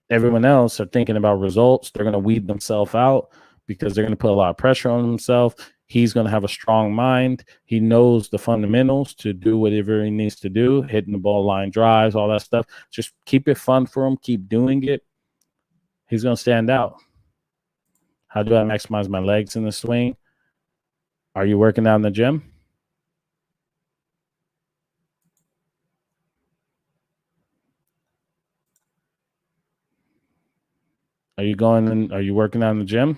S1: everyone else are thinking about results. They're going to weed themselves out because they're going to put a lot of pressure on themselves. He's going to have a strong mind. He knows the fundamentals to do whatever he needs to do, hitting the ball, line drives, all that stuff. Just keep it fun for him. Keep doing it. He's going to stand out. How do I maximize my legs in the swing? Are you working out in the gym? Are you working out in the gym?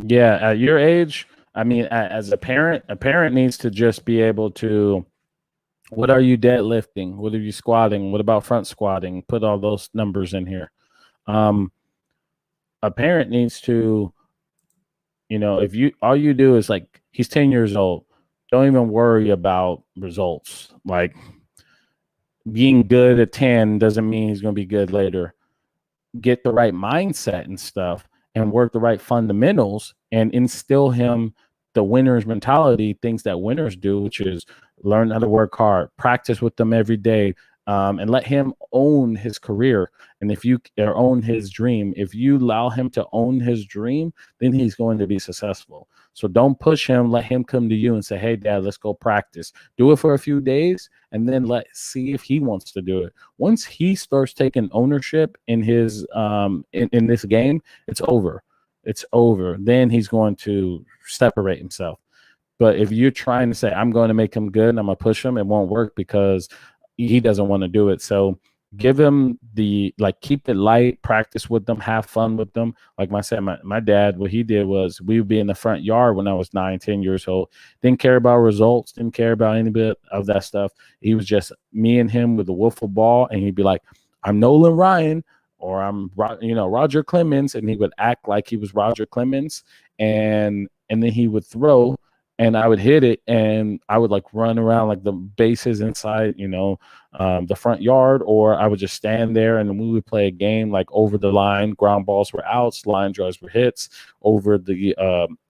S1: Yeah, at your age, I mean, as a parent needs to just be able to, what are you deadlifting? What are you squatting? What about front squatting? Put all those numbers in here. A parent needs to, if all you do is like, he's 10 years old, don't even worry about results. Like, being good at 10 doesn't mean he's going to be good later. Get the right mindset and stuff and work the right fundamentals and instill him the winner's mentality, things that winners do, which is learn how to work hard, practice with them every day, and let him own his career. And if you own his dream, if you allow him to own his dream, then he's going to be successful. So don't push him. Let him come to you and say, hey, Dad, let's go practice. Do it for a few days, and then let's see if he wants to do it. Once he starts taking ownership in his in this game, it's over. It's over. Then he's going to separate himself. But if you're trying to say, I'm going to make him good and I'm going to push him, it won't work because he doesn't want to do it. So give him keep it light, practice with them, have fun with them. Like I said, my dad, what he did was we would be in the front yard when I was 9, 10 years old. Didn't care about results, didn't care about any bit of that stuff. He was just me and him with a wiffle ball, and he'd be like, I'm Nolan Ryan, or I'm Roger Clemens, and he would act like he was Roger Clemens, and then he would throw, and I would hit it, and I would run around like the bases inside, the front yard, or I would just stand there and we would play a game like over the line. Ground balls were outs, line drives were hits. Over the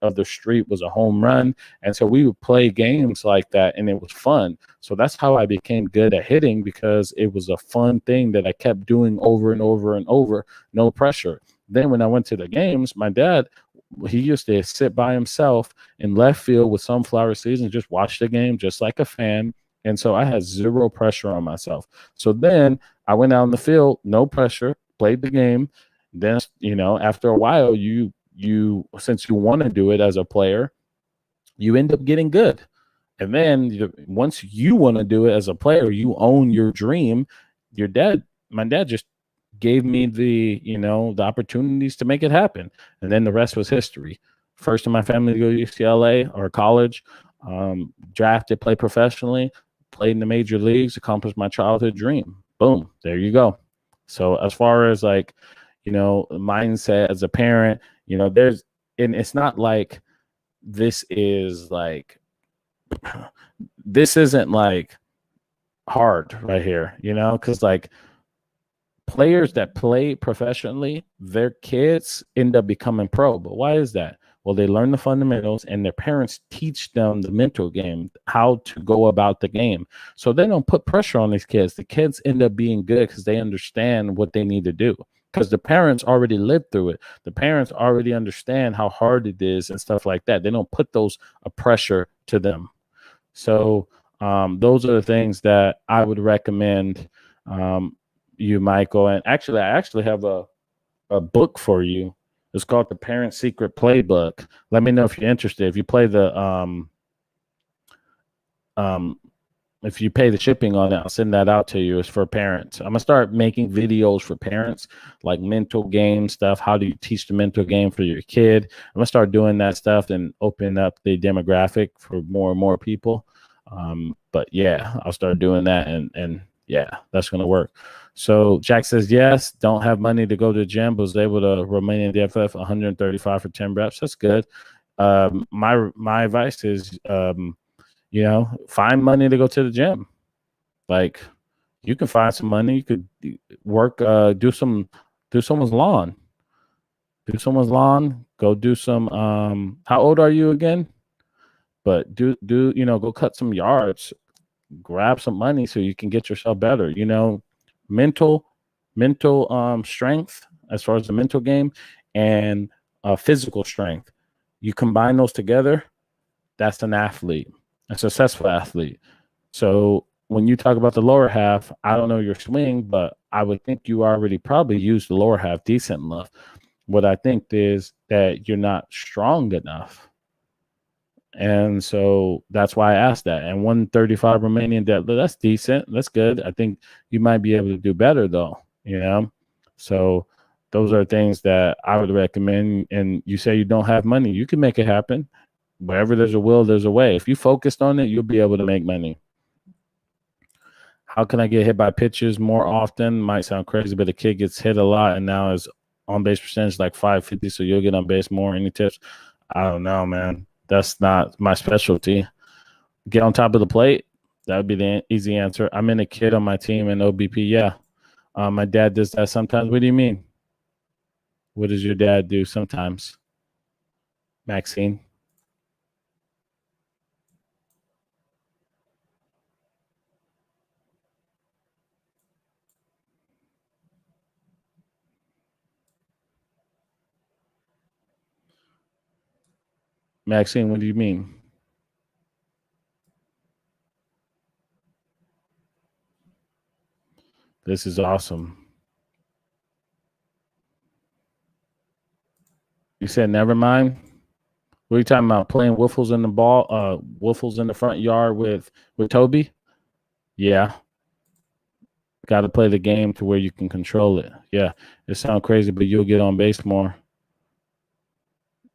S1: other street was a home run. And so we would play games like that, and it was fun. So that's how I became good at hitting, because it was a fun thing that I kept doing over and over and over, no pressure. Then when I went to the games, my dad, he used to sit by himself in left field with sunflower seeds and just watch the game just like a fan. And so I had zero pressure on myself. So then I went out in the field, no pressure, played the game. Then, after a while, you since you want to do it as a player, you end up getting good. And then once you want to do it as a player, you own your dream. My dad just gave me the opportunities to make it happen. And then the rest was history. First in my family to go to UCLA or college, drafted, played professionally, played in the major leagues, accomplished my childhood dream. Boom, there you go. So as far as mindset as a parent, and it's not like this isn't hard right here, because players that play professionally, their kids end up becoming pro. But why is that? Well, they learn the fundamentals, and their parents teach them the mental game, how to go about the game. So they don't put pressure on these kids. The kids end up being good because they understand what they need to do, because the parents already lived through it. The parents already understand how hard it is and stuff like that. They don't put those pressure to them. So those are the things that I would recommend you, Michael. And actually, I have a book for you. It's called The Parent Secret Playbook. Let me know if you're interested. If you play the if you pay the shipping on it, I'll send that out to you. It's for parents. I'm gonna start making videos for parents, like mental game stuff. How do you teach the mental game for your kid? I'm gonna start doing that stuff and open up the demographic for more and more people. But yeah, I'll start doing that, and yeah, that's gonna work. So Jack says yes. Don't have money to go to the gym, but was able to remain in the FF 135 for 10 reps. That's good. My advice is, find money to go to the gym. Like, you can find some money. You could work, do someone's lawn. Do someone's lawn. Go do some. How old are you again? But go cut some yards. Grab some money so you can get yourself better. Mental strength as far as the mental game and physical strength. You combine those together. That's an athlete, a successful athlete. So when you talk about the lower half, I don't know your swing, but I would think you already probably used the lower half decent enough. What I think is that you're not strong enough. And so that's why I asked that. And 135 Romanian deadlift, that's decent. That's good. I think you might be able to do better though, So those are things that I would recommend. And you say you don't have money, you can make it happen. Wherever there's a will, there's a way. If you focused on it, you'll be able to make money. How can I get hit by pitches more often? Might sound crazy, but the kid gets hit a lot and now his on base percentage like 550, so you'll get on base more. Any tips? I don't know, man. That's not my specialty. Get on top of the plate. That would be the easy answer. I'm in a kid on my team in OBP. Yeah. My dad does that sometimes. What do you mean? What does your dad do sometimes? Maxine? Maxine, what do you mean? This is awesome. You said never mind? What are you talking about? Playing wiffles in the wiffles in the front yard with Toby? Yeah. Got to play the game to where you can control it. Yeah. It sounds crazy, but you'll get on base more.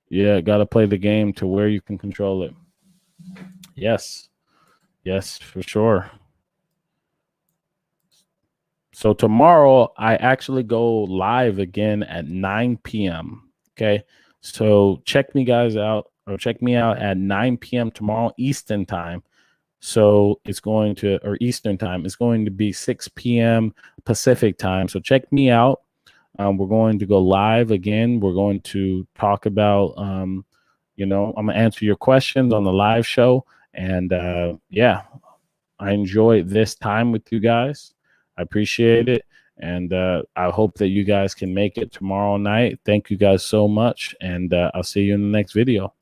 S1: Yeah, got to play the game to where you can control it. Yes. Yes, for sure. So tomorrow, I actually go live again at 9 p.m. Okay. So check me out at 9 p.m. tomorrow, Eastern time. So Eastern time. It's going to be 6 p.m. Pacific time. So check me out. We're going to go live again. We're going to talk about, I'm going to answer your questions on the live show. And yeah, I enjoy this time with you guys. I appreciate it. And I hope that you guys can make it tomorrow night. Thank you guys so much. And I'll see you in the next video.